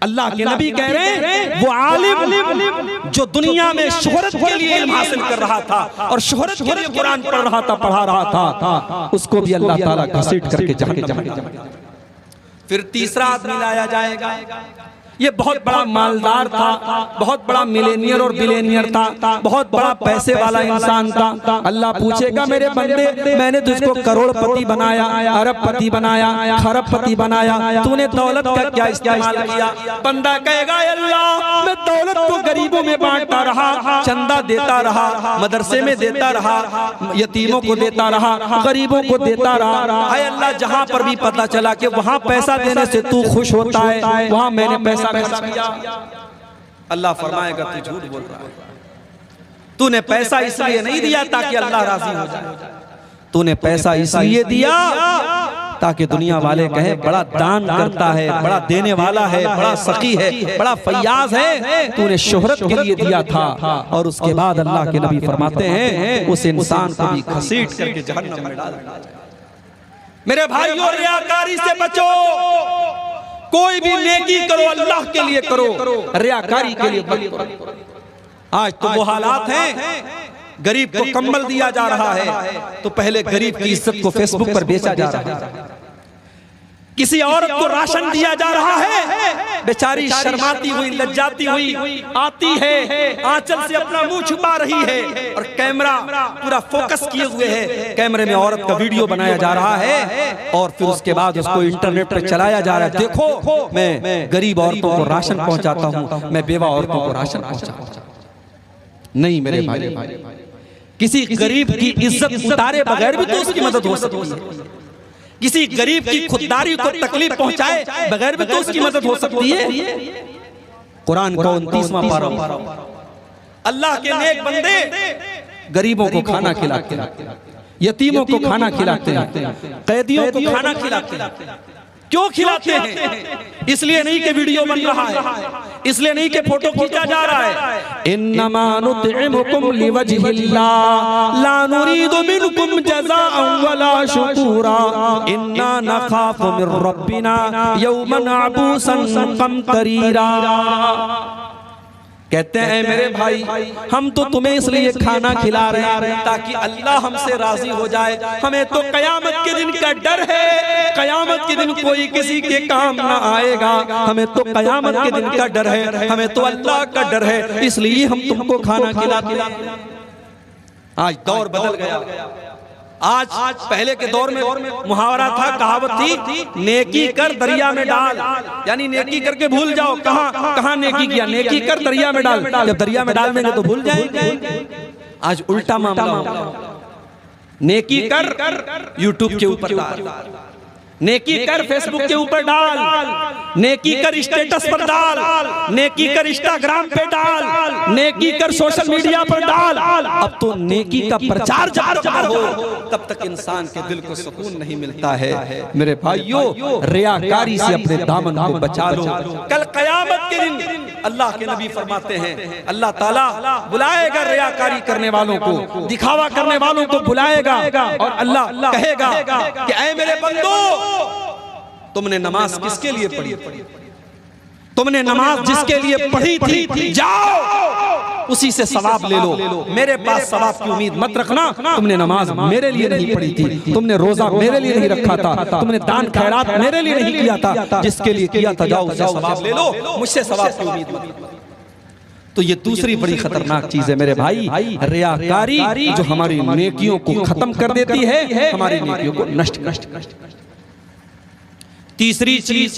अल्लाह के नबी कह रहे हैं वो आलिम जो दुनिया में शोहरत के लिए इल्म हासिल कर रहा था और शोहरत के लिए कुरान पढ़ रहा था, पढ़ा रहा था, उसको भी अल्लाह ताला घसीट करके जहन्नम। फिर तीसरा आदमी लाया जाएगा, ये बहुत बड़ा मालदार था, बहुत बड़ा मिलेनियर और बिलेनियर था, बहुत बड़ा पैसे वाला इंसान था। अल्लाह पूछेगा मेरे बंदे मैंने तुझको करोड़पति बनाया, अरबपति बनाया, खरबपति बनाया, तूने दौलत का क्या इस्तेमाल किया? बंदा कहेगा अल्लाह मैं दौलत को गरीबों में बांटता रहा, चंदा देता रहा, मदरसे में देता रहा, यतीमों को देता रहा, गरीबों को देता रहा। हाय अल्लाह जहाँ पर भी पता चला कि वहाँ पैसा देने से तू खुश होता है, वहाँ मैंने पैसा किया। अल्लाह फरमाएगा तू झूठ बोल रहा है, तूने पैसा इसलिए नहीं दिया ताकि अल्लाह राजी हो जाए, तूने पैसा इसलिए दिया ताकि दुनिया वाले कहें बड़ा दान करता है, बड़ा देने वाला है, बड़ा सखी है, बड़ा फैयाज है, तूने शोहरत के लिए दिया था। और उसके बाद अल्लाह के नबी फरमाते हैं उस इंसान को भी घसीट करके जहन्नम में डाल दिया जाए। मेरे भाइयों रियाकारी से बचो, कोई भी नेकी करो अल्लाह के लिए करो, रियाकारी के लिए मत करो। आज तो वो हालात हैं, गरीब को कंबल दिया जा रहा है तो पहले गरीब की इज्जत को फेसबुक पर बेचा जा रहा है, किसी औरत को राशन दिया जा रहा है, बेचारी शर्माती हुई लज्जाती हुई आती है, आंचल से अपना मुंह छुपा रही है और कैमरा पूरा फोकस किए हुए है, कैमरे में औरत का वीडियो बनाया जा रहा है और फिर उसके बाद उसको इंटरनेट पर चलाया जा रहा है। देखो मैं गरीब औरतों को राशन पहुंचाता हूं, मैं बेवा औरतों को राशन पहुंचाता हूं। नहीं मेरे भाई, किसी गरीब की इज्जत उतारे बगैर भी तो उसकी मदद हो सकती है, किसी गरीब की खुददारी को तकलीफ पहुंचाए बगैर भी तो उसकी मदद हो सकती है। कुरान का 29वां पारा, अल्लाह के नेक बंदे गरीबों को खाना खिलाते हैं, यतीमों को खाना खिलाते हैं, कैदियों को खाना खिलाते हैं। क्यों खिलाते हैं? इसलिए नहीं कि वीडियो बन रहा है, इसलिए नहीं कि फोटो खींचा जा रहा है। इन्नमा नुतइमुकुम लिवजहिल्लाह ला नुरीदु मिनकुम जज़ाअन वला शुकूरा इन्ना नखाफु मिर रब्बिना यौमन अबूसन कमतरीरा। कहते हैं मेरे भाई, हम तो तुम्हें इसलिए खाना खिला रहे हैं ताकि अल्लाह हमसे राजी हो जाए। हमें तो कयामत के दिन का डर है, कयामत के दिन कोई किसी के काम ना आएगा। हमें तो कयामत के दिन का डर है, हमें तो अल्लाह का डर है, इसलिए हम तुमको खाना खिलाते हैं। आज दौर बदल गया। आज पहले के दौर में मुहावरा था, कहावत थी, नेकी कर दरिया में डाल, यानी नेकी करके भूल जाओ। कहां नेकी किया, नेकी कर दरिया में डाल। जब दरिया में डाल देंगे तो भूल जाएंगे। आज उल्टा मामला, नेकी कर यूट्यूब के ऊपर डाल, नेकी कर फेसबुक के ऊपर डाल, नेकी कर स्टेटस पर डाल, नेकी कर इंस्टाग्राम पे डाल, नेकी कर सोशल मीडिया पर डाल। अब तो नेकी का प्रचार जब हो तब तक इंसान के दिल को सुकून नहीं मिलता है। मेरे भाइयों, रियाकारी से अपने दामन को बचा लो। कल कयामत के दिन अल्लाह के नबी फरमाते हैं, अल्लाह ताला बुलाएगा रियाकारी करने वालों को, दिखावा करने वालों को बुलाएगा और अल्लाह कहेगा कि ऐ मेरे बंदो, तुमने नमाज किसके लिए पढ़ी? तुमने नमाज जिसके लिए पढ़ी थी, जाओ उसी से सवाब ले लो। मेरे पास सवाब की उम्मीद मत रखना। तुमने नमाज मेरे लिए नहीं पढ़ी थी, तुमने रोजा मेरे लिए नहीं रखा था, तुमने दान खैरात मेरे लिए नहीं किया था, जिसके लिए किया था जाओ उसे सवाब ले लो, मुझसे सवाब की उम्मीद मत। तो ये दूसरी बड़ी खतरनाक चीज है मेरे भाई, रियाकारी, जो हमारी नेकियों को खत्म कर देती है, हमारी नेकियों को नष्ट। तीसरी चीज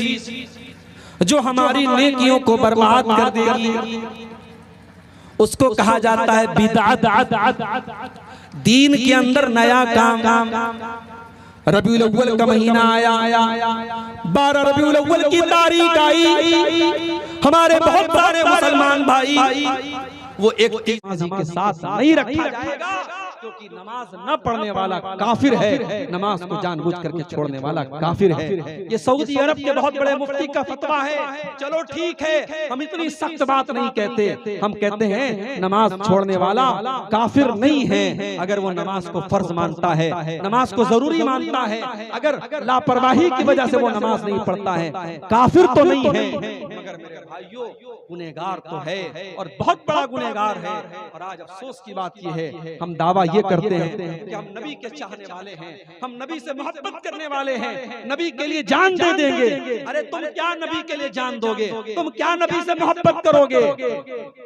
जो हमारी नेकियों को बर्बाद कर देगी, उसको कहा जाता है बिदअत। दीन के अंदर नया काम। रबीउल अव्वल का महीना आया, 12 रबीउल अव्वल की तारीख आई। हमारे बहुत सारे मुसलमान भाई वो एक के साथ नहीं रखा जाएगा, क्योंकि नमाज न पढ़ने वाला काफिर है, नमाज को जानबूझ करके छोड़ने वाला काफिर है। ये सऊदी अरब के बहुत बड़े मुफ्ती का फतवा है। चलो ठीक है, हम इतनी सख्त बात नहीं कहते, हम कहते हैं नमाज छोड़ने वाला काफिर नहीं है अगर वो नमाज को फर्ज मानता है, नमाज को जरूरी मानता है। अगर लापरवाही की वजह से वो नमाज नहीं पढ़ता है, काफिर तो नहीं है, मगर मेरे भाइयों गुनहगार तो है और बहुत बड़ा गुनहगार है। और आज अफसोस की बात यह है, हम दावा ये करते हैं कि हम नबी के चाहने वाले हैं, हम नबी से मोहब्बत करने वाले हैं, नबी के लिए जान दे देंगे। अरे तुम क्या नबी के लिए जान दोगे? तुम क्या नबी से मोहब्बत करोगे?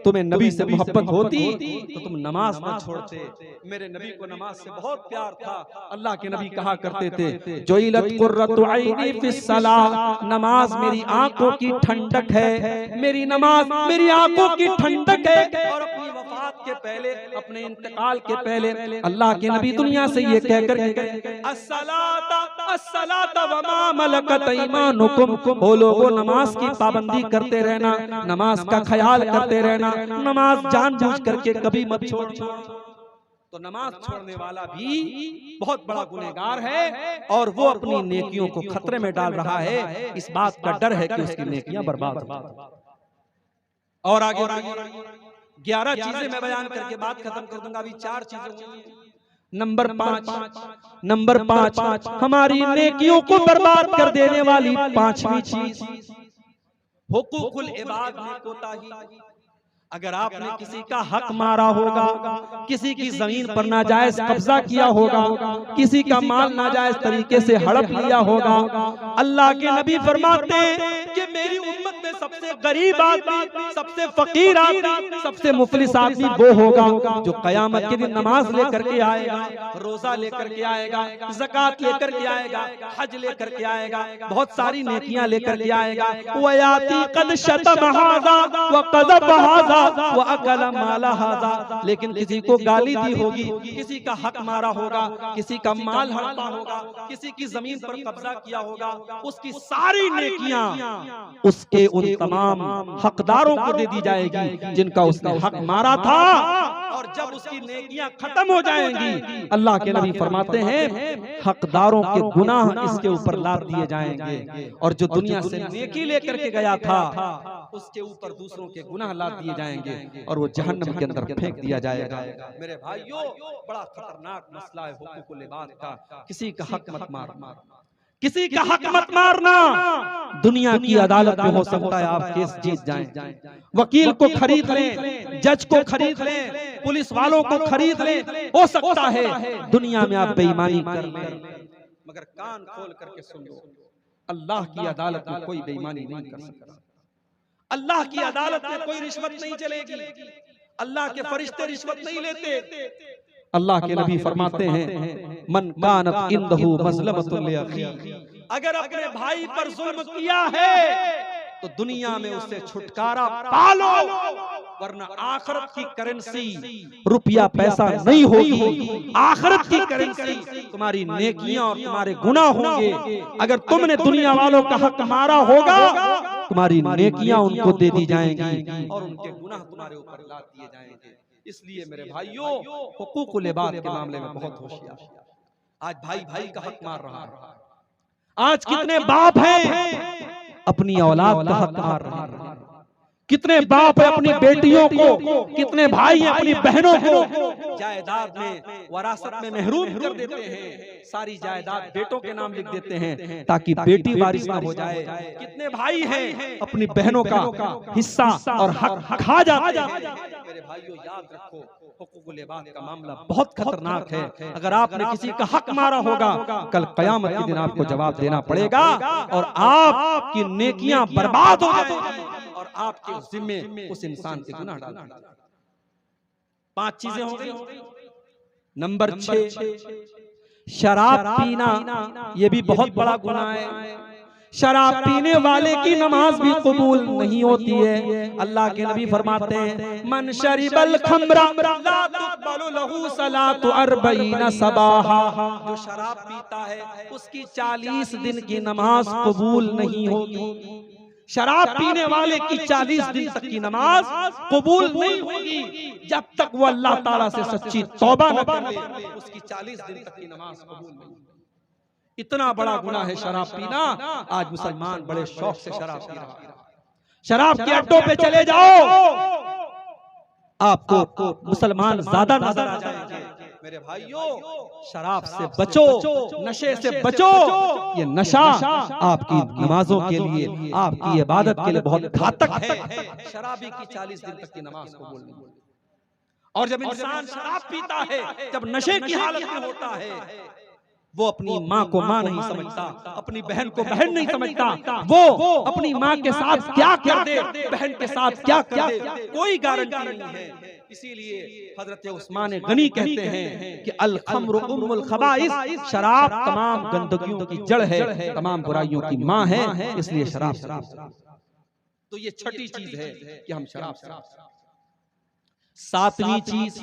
तुम्हें नबी से मोहब्बत होती तो तुम नमाज न छोड़ते। मेरे नबी को नमाज से बहुत प्यार था। अल्लाह के नबी कहा करते थे, जुइलत कुर्रतु ऐनी फिस सलाह, नमाज मेरी आंखों की ठंडक है, मेरी नमाज मेरी आंखों की ठंडक है। और अपनी वफात के पहले, अपने इंतकाल के पहले अल्लाह के नबी दुनिया से ये कहकर गए, अस्सलाता अस्सलाता व मा मलकत ईमानुकुम, ओ लोगों नमाज की पाबंदी करते रहना, नमाज का ख्याल करते रहना, नमाज जानबूझ करके कभी मत छोड़ना। तो नमाज छोड़ने वाला भी बहुत बड़ा गुनहगार है और वो अपनी नेकियों को खतरे में डाल रहा है। इस बात का डर है कि उसकी नेकियां बर्बाद हो। और आगे 11 चीजें मैं बयान करके बात खत्म कर दूंगा। अभी 4 चीजें। नंबर 5 हमारी नेकियों को बर्बाद कर देने वाली 5वीं चीज, हुकूकुल इबाद में कोताही। अगर आपने किसी का हक मारा होगा, किसी की जमीन पर नाजायज कब्जा किया होगा, किसी का माल नाजायज तरीके से हड़प लिया होगा, अल्लाह के नबी फरमाते हैं कि मेरी उम्मत में सबसे गरीब आदमी, सबसे फकीर आदमी, सबसे मुफलिस आदमी वो होगा जो कयामत के दिन नमाज लेकर के आएगा, रोजा लेकर के आएगा, ज़कात लेकर के आएगा, हज लेकर के आएगा, बहुत सारी नेकियां लेकर के आएगा। वयाती कद शतम हाज़ा व क़ज़फ़ हाज़ा वो अकल माला हाज़ा, लेकिन किसी को गाली दी होगी, किसी का हक मारा होगा, किसी का माल हड़पा होगा, किसी की जमीन पर कब्जा किया होगा, उसकी सारी नेकियां उसके उन तमाम हकदारों को दे दी जाएगी जिनका उसने हक मारा था। और जब उसकी नेकियां खत्म हो जाएंगी, अल्लाह के नबी फरमाते हैं हकदारों के गुनाह इसके ऊपर लाद दिए जाएंगे, और जो दुनिया से नेकी लेकर के गया था उसके ऊपर दूसरों के गुनाह लाद दिए जाएंगे और वो जहन्नम के अंदर फेंक दिया जाएगा। मेरे भाइयों, बड़ा खतरनाक मसला है हुकूकुल इबाद का। किसी का हक मत मारना, किसी का हक मत मारना। दुनिया की अदालत में हो सकता है आप केस जीत जाएं, वकील को खरीद लें, जज को खरीद लें, पुलिस वालों को खरीद लें, हो सकता है दुनिया में आप बेईमानी कर लें, मगर कान खोल करके सुन लो, अल्लाह की अदालत में कोई बेईमानी नहीं कर सकता। अल्लाह की अदालत में कोई रिश्वत नहीं चलेगी। अल्लाह के फरिश्ते रिश्वत नहीं लेते। अल्लाह के नबी फरमाते हैं, मन कानत इंदहु मज़लमतुन लिअखी, अगर अपने भाई पर जुल्म किया है तो दुनिया में उससे छुटकारा पालो, वरना आखिरत की करेंसी रुपया पैसा नहीं होगी। आखिरत की करेंसी तुम्हारी नेकियां और तुम्हारे गुनाह होंगे। अगर तुमने दुनिया वालों का हक मारा होगा, तुम्हारी नेकियां उनको दे दी जाएंगी और उनके गुनाह तुम्हारे ऊपर लाद दिए जाएंगे। इसलिए मेरे भाइयों, हुकूकुल इबाद के मामले में बहुत होशियार। आज भाई भाई का हक मार रहा है। आज कितने बाप हैं अपनी औलाद का हक मार रहे हैं, कितने बाप है अपनी बेटियों को, कितने भाई हैं अपनी बहनों को जायदाद में वरासत में महरूम कर देते हैं। सारी जायदाद बेटों के नाम लिख देते हैं ताकि बेटी वारिस ना हो जाए। कितने भाई हैं अपनी बहनों का हिस्सा और हक खा जाते हैं। मेरे भाइयों, याद रखो, हुकूकुल इबाद का मामला बहुत खतरनाक है। अगर आपने किसी का हक मारा होगा, कल क़यामत के दिन आपको जवाब देना पड़ेगा और आपकी नेकियां बर्बाद हो जाएंगी और आपके जिम्मे उस इंसान के गुनाह डाल दिए। 5 चीजें हो गई। नंबर 6, शराब पीना, ये भी बहुत बड़ा गुनाह है। शराब पीने वाले की नमाज भी कबूल नहीं होती है। अल्लाह के नबी फरमाते हैं, मन शरिबल खम्रा ला तुक़बलु लहू सलातु 40 सबाहा, जो शराब पीता है उसकी 40 दिन की नमाज कबूल नहीं होगी। शराब पीने वाले की 40 दिन तक की नमाज कबूल नहीं होगी जब तक वो अल्लाह ताला से सच्ची तौबा न कर ले। उसकी 40 दिन तक की नमाज कबूल नहीं। इतना बड़ा गुनाह है शराब पीना। आज मुसलमान बड़े शौक से शराब पी रहा है। शराब के अड्डों पे चले जाओ, आपको मुसलमान ज्यादा नजर आ जाएंगे। मेरे भाइयों, शराब से बचो, नशे से बचो। ये नशा आपकी नमाजों के लिए, आपकी इबादत के लिए बहुत घातक है। शराबी की 40 दिन तक की नमाज कबूल नहीं। और जब इंसान शराब पीता है, जब नशे की हालत में होता है, वो अपनी माँ को माँ नहीं समझता, अपनी बहन को बहन नहीं समझता। वो अपनी माँ के साथ क्या कर दे, बहन के साथ क्या कर दे, कोई गारंटी नहीं है। इसीलिए हजरत उस्मान गनी कहते हैं कि अल खम्रु उम्मुल खबाइस, शराब तमाम गंदगियों की जड़ है, तमाम बुराइयों की माँ है। इसलिए शराब। तो ये छठी चीज है कि हम शराब। 7वीं चीज,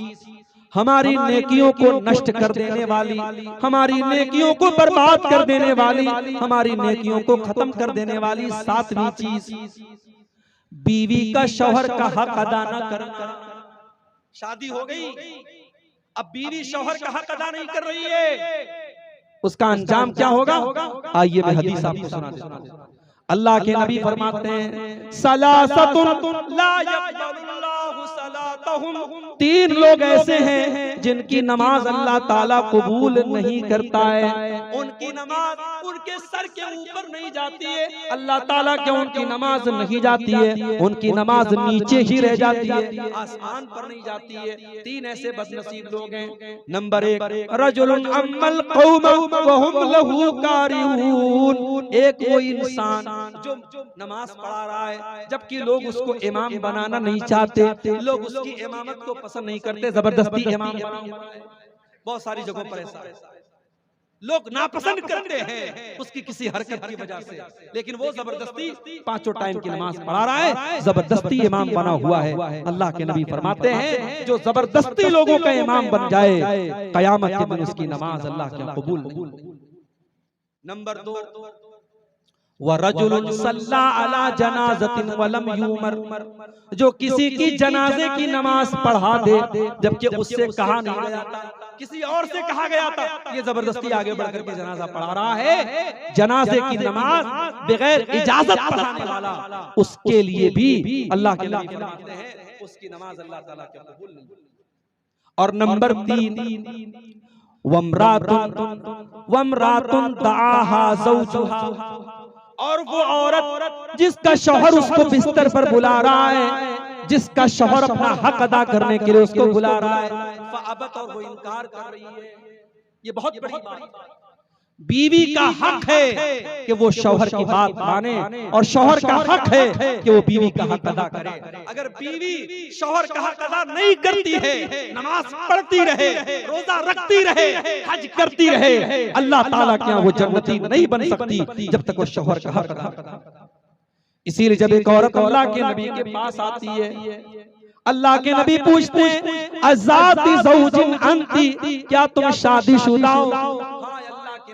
हमारी नेकियों को नष्ट कर देने वाली, हमारी नेकियों को बर्बाद कर देने वाली, हमारी नेकियों को खत्म कर देने वाली 7वीं चीज, बीवी का शौहर का हक अदा न करना। शादी हो गई, अब बीवी शौहर का हक अदा नहीं कर रही है, उसका अंजाम क्या होगा? आइए मैं हदीस आपको सुना देता हूं। अल्लाह के नबी फरमाते हैं, सलासतुन ला यक़बलुल्लाहु सलातहुम, 3 लोग ऐसे हैं जिनकी नमाज अल्लाह ताला कबूल नहीं करता है। उनकी नमाज उनके सर के ऊपर नहीं जाती है, अल्लाह ताला के उनकी नमाज नहीं जाती है, उनकी नमाज नीचे ही रह जाती है, आसमान पर नहीं जाती है। 3 ऐसे बदनसीब लोग हैं। नंबर 1, रजुलुन अम्मल कौम व हुम लहू कारिहून, एक वो इंसान जो नमाज पढ़ा रहा है जबकि लोग उसको इमाम बनाना नहीं चाहते, लोग उसकी इमामत को पसंद नहीं करते, जबरदस्ती इमाम बना। बहुत सारी जगहों पर ऐसा लोग नापसंद करते हैं उसकी किसी हरकत की वजह से, लेकिन वो जबरदस्ती 5 टाइम की नमाज पढ़ा रहा है, जबरदस्ती इमाम बना हुआ है। अल्लाह के नबी फरमाते हैं, जो जबरदस्ती लोगों का इमाम बन जाए, कयामत के दिन उसकी नमाज अल्लाह के कबूल नहीं। नंबर 2, वरजुलुन सल्ला अला जनाज़तिन वलम युमर, जो किसी की जनाजे की नमाज पढ़ा दे जबकि उससे कहा नहीं गया था, किसी और से कहा गया था, ये जबरदस्ती आगे बढ़कर के जनाजा पढ़ा रहा है। जनाजे की नमाज बगैर इजाजत पढ़ाने वाला, उसके लिए भी अल्लाह के नबी फरमाते हैं उसकी नमाज अल्लाह ताला के कबूल नहीं। और नंबर 3, वमरातुन दआहा ज़ौजुहा, और वो औरत जिसका शौहर उसको बिस्तर पर बुला रहा है, जिसका शौहर अपना हक अदा करने के लिए उसको बुला रहा है, फ़अबत, और वो इनकार कर रही है। ये बहुत बड़ी बात है। बीवी का हक है कि वो शौहर की बात माने, और शौहर का हक है कि वो बीवी का हक अदा करे। अगर बीवी शौहर का हक अदा नहीं करती है, नमाज पढ़ती रहे, रोजा रखती रहे, हज करती रहे, अल्लाह ताला के यहाँ वो जन्नती नहीं बन सकती जब तक वो शौहर का हक अदा करे। इसीलिए जब एक औरत अल्लाह के नबी के पास आती है, अल्लाह के नबी पूछते हैं, अज़ाती ज़ौजिन अंती, क्या तुम शादीशुदा हो?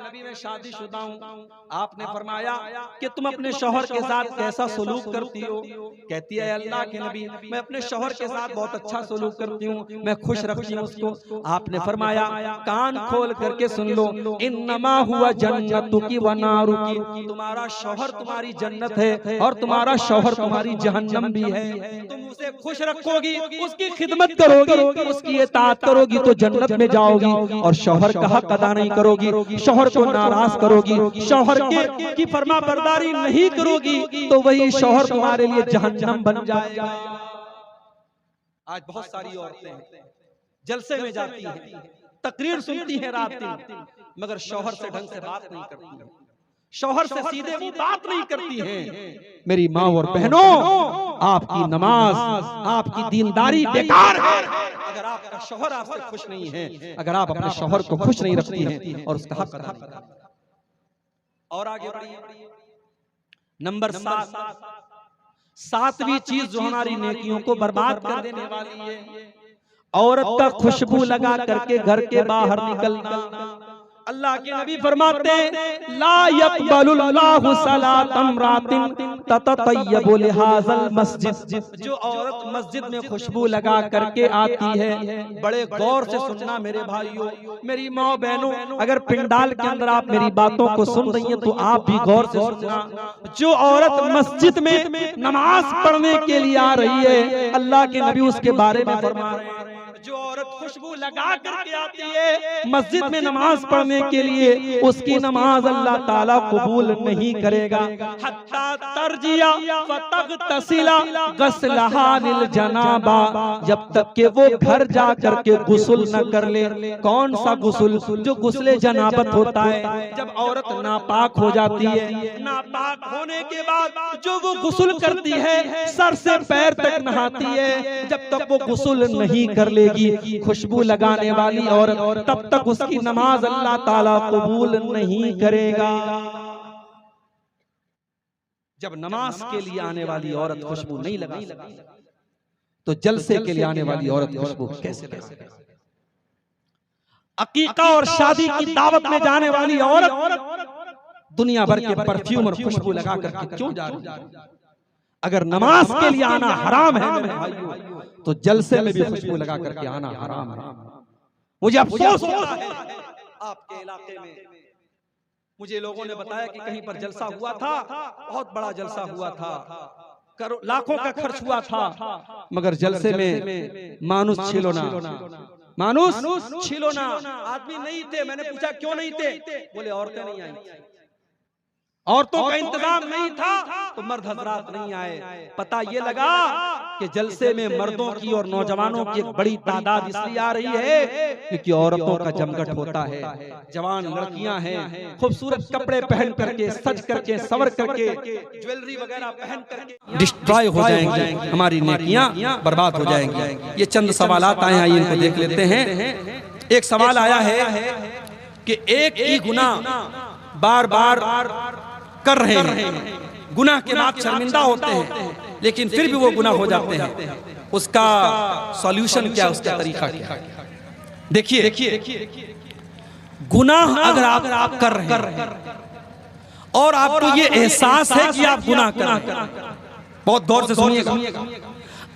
नबी मैं शादीशुदा हूँ। आपने फरमाया कि तुम अपने शौहर के साथ कैसा सलूक करती हो? कहती है अल्लाह के नबी मैं अपने शौहर के साथ बहुत अच्छा सलूक करती हूँ, मैं खुश रखती हूँ उसको। आपने फरमाया कान खोल करके सुन लो, इन्नमा हुआ जन्नतुकी व नारुकी, तुम्हारा शौहर तुम्हारी जन्नत है और तुम्हारा शौहर तुम्हारी जहन्नम भी है। तुम उसे खुश रखोगी, उसकी खिदमत करोगी, उसकी इताअत करोगी तो जन्नत में जाओगी, और शौहर का हक अदा नहीं करोगी, शौहर को नाराज करोगी, शौहर की फरमा बरदारी नहीं करोगी, तो वही शौहर तुम्हारे लिए जहन्नम बन जाएगा। आज बहुत सारी औरतें जलसे में जाती हैं, तकरीर सुनती हैं रात दिन, मगर शौहर से ढंग से बात नहीं करती हैं, शौहर से सीधे मुंह बात नहीं करती हैं। मेरी माँ और बहनों, आपकी नमाज, आपकी दीनदारी बेकार है अगर आपका शौहर आपसे खुश नहीं है, अगर आप अपने शौहर को खुश नहीं रखती हैं और उसका हक अदा नहीं करती। और आगे बढ़िए, नंबर 7, सातवीं चीज जो हमारी नेकियों को बर्बाद कर देने वाली है, औरत का खुशबू लगा करके घर के बाहर निकलना। अल्लाह के नबी फरमाते ला यक़बलुल्लाहु सलातम रातिन तततय्यबु लिहाज़ल मस्जिद, जो औरत मस्जिद में खुशबू लगा करके आती है, बड़े गौर से सुनना मेरे भाइयों, मेरी माँ बहनों, अगर पिंडाल के अंदर आप मेरी बातों को सुन रही हैं तो आप भी गौर से सुनना। जो औरत मस्जिद में नमाज पढ़ने के लिए आ रही है, अल्लाह के नबी उसके बारे में फरमा रहे हैं, जो औरत खुशबू लगा करके आती है मस्जिद में नमाज पढ़ने के लिए, उसकी नमाज अल्लाह ताला कबूल नहीं करेगा। हत्ता तरजिया फतगतसिला गस्लहा लिल जनाबा, जब तक के वो घर जा करके गुस्ल न कर ले। कौन सा गुस्ल? जो गुस्ले जनाबत होता है, जब औरत नापाक हो जाती है, नापाक होने के बाद जो वो गुस्ल करती है, सर से पैर तक नहाती है, जब तक वो गुस्ल नहीं कर ले खुशबू लगाने वाली औरत, तब तक उसकी नमाज अल्लाह ताला कबूल नहीं करेगा। जब नमाज के लिए आने वाली औरत खुशबू नहीं लगा तो जलसे के लिए आने वाली औरत खुशबू कैसे लगा? अकीका और शादी की दावत में जाने वाली औरत दुनिया भर के परफ्यूम और खुशबू लगा करके क्यों जा रही है? अगर नमाज के लिए आना हराम है मेरे भाइयों, तो जलसे में भी खुशबू लगा करके आना हराम है। मुझे अफसोस होता है आपके इलाके में, मुझे लोगों ने बताया कि कहीं पर जलसा हुआ था, बहुत बड़ा जलसा हुआ था, लाखों का खर्च हुआ था, मगर जलसे में मानुस छिलोना, मानुस छिलोना आदमी नहीं थे। मैंने पूछा क्यों नहीं थे? बोले औरतें नहीं आई, औरतों का इंतजाम नहीं था तो मर्द हजरात नहीं आए। पता ये लगा कि जलसे में मर्दों की और नौजवानों की एक बड़ी तादाद इसलिए आ रही है क्योंकि औरतों का जमघट होता है। जवान लड़कियां हैं, खूबसूरत कपड़े पहन करके, सज करके, संवर करके, ज्वेलरी वगैरह पहन करके डिस्ट्रॉय हो जाएंगी, हमारी नेकियां बर्बाद हो जाएंगी। ये चंद सवालात आए हैं, इनको देख लेते हैं। एक सवाल आया है कि एक ही गुनाह बार बार कर रहे हैं, गुनाह के बाद शर्मिंदा होते हैं, लेकिन फिर भी वो गुनाह हो जाते हैं, उसका सॉल्यूशन क्या, उसका तरीका क्या? देखिए, गुनाह अगर आप कर रहे हैं और आपको ये एहसास है कि आप गुनाह कर रहे हैं, बहुत गौर से सुनिएगा,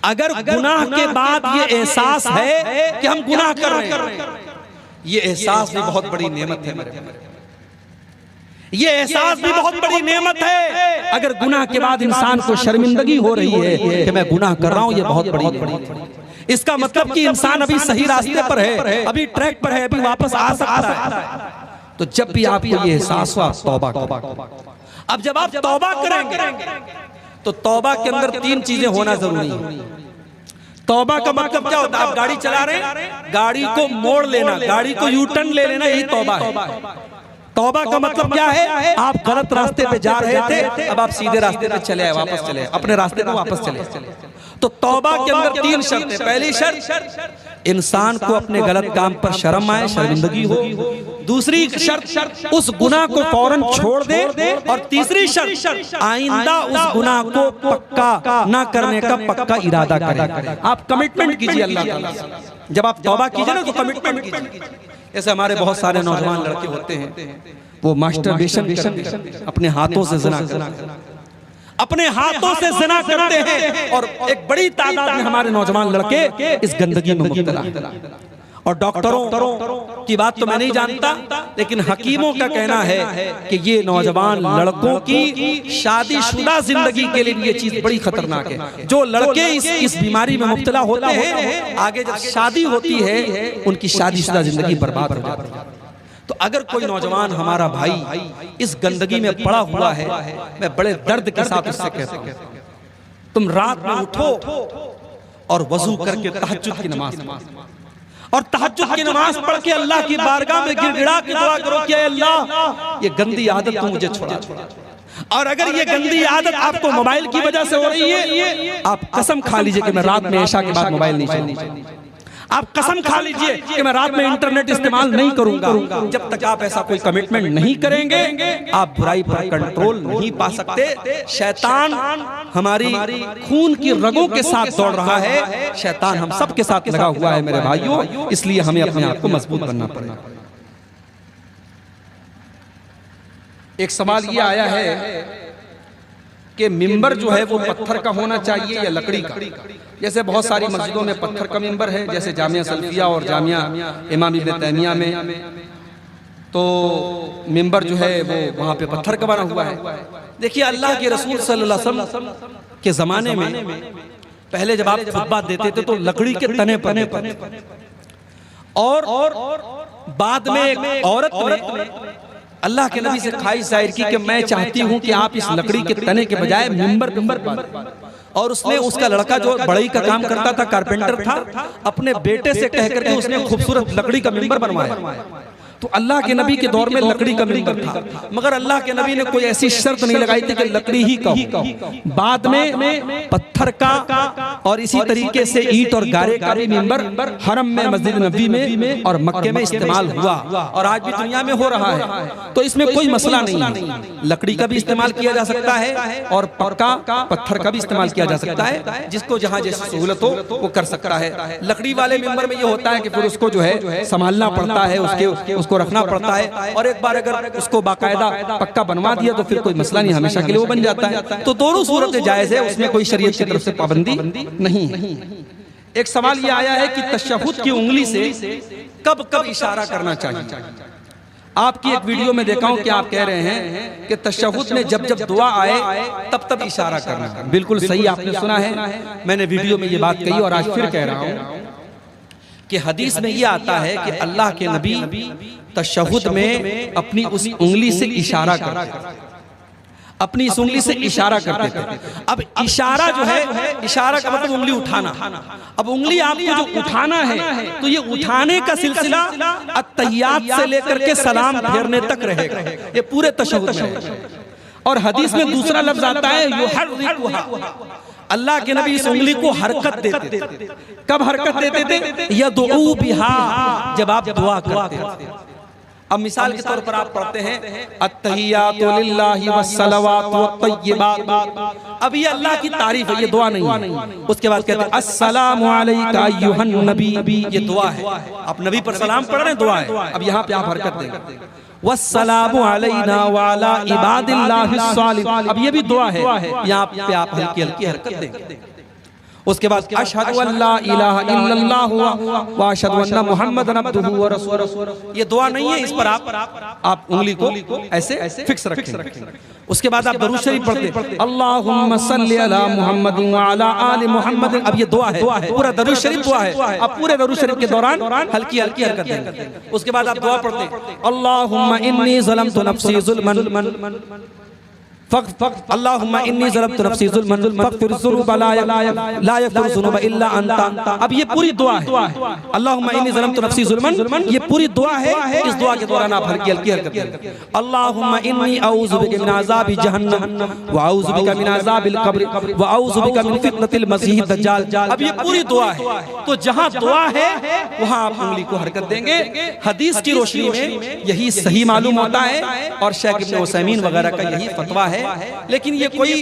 अगर गुनाह के बाद ये एहसास है कि हम गुनाह कर रहे हैं, ये एहसास भी बहुत बड़ी नेमत है मेरे। ये एहसास भी बहुत बड़ी नेमत है। अगर गुनाह के बाद इंसान को शर्मिंदगी हो रही है कि मैं गुनाह कर रहा हूं, ये बहुत बड़ी, इसका मतलब कि इंसान अभी सही रास्ते पर है, अभी ट्रैक पर है, अभी वापस आ सकता है। तो जब भी आपको ये एहसास हुआ, तौबा करो। अब जब आप तौबा करेंगे तो तौबा के अंदर 3 चीजें होना जरूरी है। तौबा का मतलब क्या होता है? आप गाड़ी चला रहे हैं, गाड़ी को मोड़ लेना, गाड़ी को यू टर्न ले लेना, यही तौबा है। तौबा का मतलब क्या है? आप गलत रास्ते पे जा रहे थे, अब आप सीधे रास्ते पे चले आए, वापस चले आए, अपने रास्ते पे वापस चले। तो तौबा के अंदर 3 शर्तें। पहली शर्त, इंसान को अपने गलत काम पर शर्म आए, शर्मिंदगी हो। दूसरी शर्त, उस गुनाह को फौरन छोड़ दे। और तीसरी शर्त, आइंदा उस गुनाह को पक्का ना करने का पक्का इरादा करें। आप कमिटमेंट कीजिए अल्लाह ताला से। जब आप तौबा कीजिए ना तो कमिटमेंट कीजिए। ऐसे हमारे बहुत सारे नौजवान लड़के होते हैं, वो मास्टरबेशन अपने हाथों से ज़िना करते हैं, अपने हाथों से ज़िना करते हैं। और एक बड़ी तादाद में हमारे नौजवान लड़के इस गंदगी में मुब्तला हैं। और डॉक्टरों की बात तो मैं नहीं जानता, लेकिन हकीमों का कहना है कि ये नौजवान लड़कों की शादीशुदा जिंदगी के लिए ये चीज बड़ी खतरनाक है। जो लड़के इस बीमारी में मुब्तला होते हैं, आगे जब शादी होती है उनकी शादीशुदा जिंदगी बर्बाद हो जाती है। तो अगर कोई नौजवान हमारा भाई इस गंदगी में पड़ा हुआ है, मैं बड़े दर्द के साथ उससे कहता हूं, तुम रात में उठो और वजू करके तहज्जुद की नमाज पढ़ो, और तहज्जुद की नमाज पढ़ के अल्लाह की बारगाह में गिड़गिड़ा के दुआ करो कि अल्लाह ये गंदी आदत तू मुझे छुड़ा। और अगर ये गंदी आदत आपको मोबाइल की वजह से हो रही है, आप कसम खा लीजिए कि मैं रात में इशा के बाद मोबाइल नहीं चलाऊंगा। आप कसम खा लीजिए कि मैं रात में इंटरनेट इस्तेमाल नहीं करूंगा। जब तक आप ऐसा कोई कमिटमेंट नहीं करेंगे, आप बुराई पर कंट्रोल नहीं पा सकते। शैतान हमारी खून की रगों के साथ दौड़ रहा है, शैतान हम सब के साथ लगा हुआ है मेरे भाइयों, इसलिए हमें अपने आप को मजबूत बनना पड़ेगा। एक सवाल ये आया है कि मिंबर जो है वो पत्थर का होना चाहिए या लकड़ी का? जैसे बहुत सारी मस्जिदों में पत्थर का मिंबर है, जैसे जामिया सल्फिया और जामिया इमाम इब्न तैमिया में, तो मिंबर जो है वो वहाँ पे पत्थर का बना हुआ है। देखिए, अल्लाह के रसूल सल्लल्लाहु अलैहि वसल्लम के ज़माने में पहले जब आप खुतबा देते थे तो लकड़ी के तने पर, और बाद में एक औरत ने अल्लाह के नबी से ख्वाहिश जाहिर की कि मैं चाहती हूं कि आप इस लकड़ी के तने के बजाय मिंबर पर। और उसने, उसका लड़का जो बढ़ई का काम करता था, कारपेंटर था, अपने बेटे से कह करके उसने खूबसूरत लकड़ी का मिंबर बनवाया। तो अल्लाह के नबी के दौर में लकड़ी का मिंबर था, मगर अल्लाह के नबी ने कोई ऐसी शर्त नहीं लगाई थी कि लकड़ी ही का हो। बाद में पत्थर का और इसी तरीके से ईंट और गारे का भी मिंबर हरम में, मस्जिद नबी में और मक्के में इस्तेमाल हुआ, और आज भी दुनिया में हो रहा है। तो इसमें कोई मसला नहीं है, लकड़ी का भी इस्तेमाल किया जा सकता है और पक्का पत्थर का भी इस्तेमाल किया जा सकता है। जिसको जहाँ जैसी सहूलत हो वो कर सकता है। लकड़ी वाले मिंबर में ये होता है कि फिर उसको जो है संभालना पड़ता है, उसको रखना पड़ता है, और एक बार अगर उसको बाकायदा पक्का बनवा दिया तो फिर कोई मसला नहीं, हमेशा के लिए वो बन जाता है। तो दोनों सूरतें जायज है, उसमें कोई शरीयत की तरफ से पाबंदी नहीं है। एक सवाल ये आया है कि तशहुद की उंगली से कब कब इशारा करना चाहिए? आपकी एक वीडियो में देखा हूं कि आप कह रहे हैं कि तशहुद में जब जब दुआ आए तब तब इशारा करना। बिल्कुल सही आपने सुना है, मैंने वीडियो में ये बात कही और आज फिर कह रहा हूं कि हदीस में यह आता है कि अल्लाह के नबी तशहुद में अपनी उस उंगली से इशारा करते, अपनी इस उंगली से इशारा करते थे। अब इशारा जो है, इशारा का मतलब उंगली उठाना। अब उंगली आपको जो उठाना है, तो ये उठाने का सिलसिला अत्तहियात से लेकर के सलाम फेरने तक रहेगा, ये पूरे तशहुद में। और हदीस में दूसरा लफ्ज आता है युहर्रिकुहा, अल्लाह के नबी इस उंगली को हरकत देते थे। कब हरकत देते थे? यदऊ बिहा, जब आप दुआ करते थे। अब मिसाल के तौर पर आप पढ़ते हैं अत्तहियातु लिल्लाहि वस्सलावातु वत्तय्यिबात, अब ये अल्लाह की तारीफ है, ये दुआ नहीं है। उसके बाद कहते हैं अस्सलामु अलैका अय्युहन नबी, ये दुआ है, आप नबी पर सलाम पढ़ रहे हैं, दुआ है। अब यहाँ पे आप हरकत देंगे वस्सलामु अलैना वाला इबादिल्लाहिस सालिहीन, अब ये भी दुआ है, यहाँ पे आप हल्की हल्की हरकत देंगे। उसके बाद अशहदु अल्ला इलाहा इल्लल्लाह व अशहदु अन्ना मुहम्मदन अब्दुहु व रसूलुहु। ये दुआ नहीं है, इस पर आप उंगली को ऐसे फिक्स रखें। उसके बाद आप दरूद शरीफ पढ़ते अल्लाहुम्मा सल्ली अला मुहम्मद व अला आलि मुहम्मद। अब ये दुआ है, पूरा दरूद शरीफ दुआ है। अब पूरे दरूद शरीफ के दौरान हल्की हल्की हरकत देंगे। उसके बाद आप दुआ पढ़ते अल्लाहुम्मा इन्नी ज़लमतु नफ्सी ज़ुल्मन अल्लाहुम्मा इन्नी ज़लमतु नफ्सी ज़ुल्मन फ़ग़फ़िर ज़ुनूबा ला यग़फ़िरु ज़ुनूबा इल्ला अंता। अब ये पूरी दुआ है, अल्लाहुम्मा इन्नी ज़लमतु नफ्सी ज़ुल्मन, ये पूरी दुआ है। इस दुआ के दौरान आप हल्की हल्की हरकत करें। अल्लाहुम्मा इन्नी अऊज़ु बिका मिन अज़ाबि जहन्नम व अऊज़ु बिका मिन अज़ाबिल क़ब्र व अऊज़ु बिका मिन फ़ितनतिल मसीह दज्जाल। अब ये पूरी दुआ है, तो जहाँ दुआ है वहाँ आप उंगली को हरकत देंगे। हदीस की रोशनी में यही सही मालूम होता है और शेख इब्न उसैमीन वगैरह का यही फतवा है। लेकिन ये कोई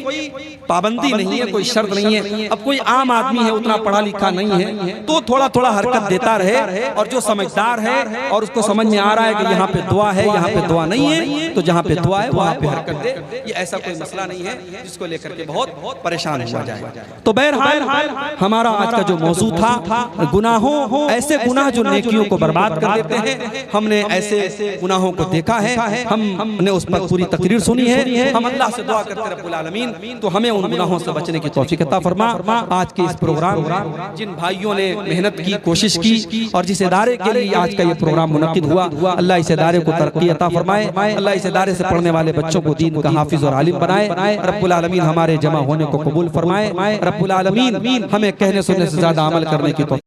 पाबंदी नहीं है, कोई शर्त नहीं है। अब कोई आम आदमी है, उतना पढ़ा लिखा नहीं है, तो थोड़ा थोड़ा हरकत देता रहे। और जो समझदार है और उसको समझ में आ रहा है कि यहाँ पे दुआ है, यहाँ पे दुआ नहीं है, तो जहाँ पे दुआ है वहाँ पे हरकत दे। ये ऐसा कोई मसला नहीं है जिसको लेकर के बहुत परेशान हुआ जाए। तो बहरहाल हमारा आज का जो मौजू था गुनाहों, ऐसे गुनाह जो नेकियों को बर्बाद कर देते हैं, हमने ऐसे गुनाहों को देखा है, हमने उस पर पूरी तकरीर सुनी है। हम अल्लाह से दुआ करते रब्बुल आलमीन तो हमें उन गुनाहों से बचने की तौफीक अता फरमा। आज के इस प्रोग्राम जिन भाइयों ने मेहनत की, कोशिश की और जिस इदारे के लिए आज का ये प्रोग्राम मुनक्किद हुआ, अल्लाह इस इदारे को तरक्की अता फरमाए। अल्लाह इस इदारे से पढ़ने वाले बच्चों को दीन का हाफिज और आलिम बनाए। रब्बुल आलमीन हमारे जमा होने को कबूल फरमाए। रब्बुल आलमीन हमें कहने सुनने से ज्यादा अमल करने की तौफीक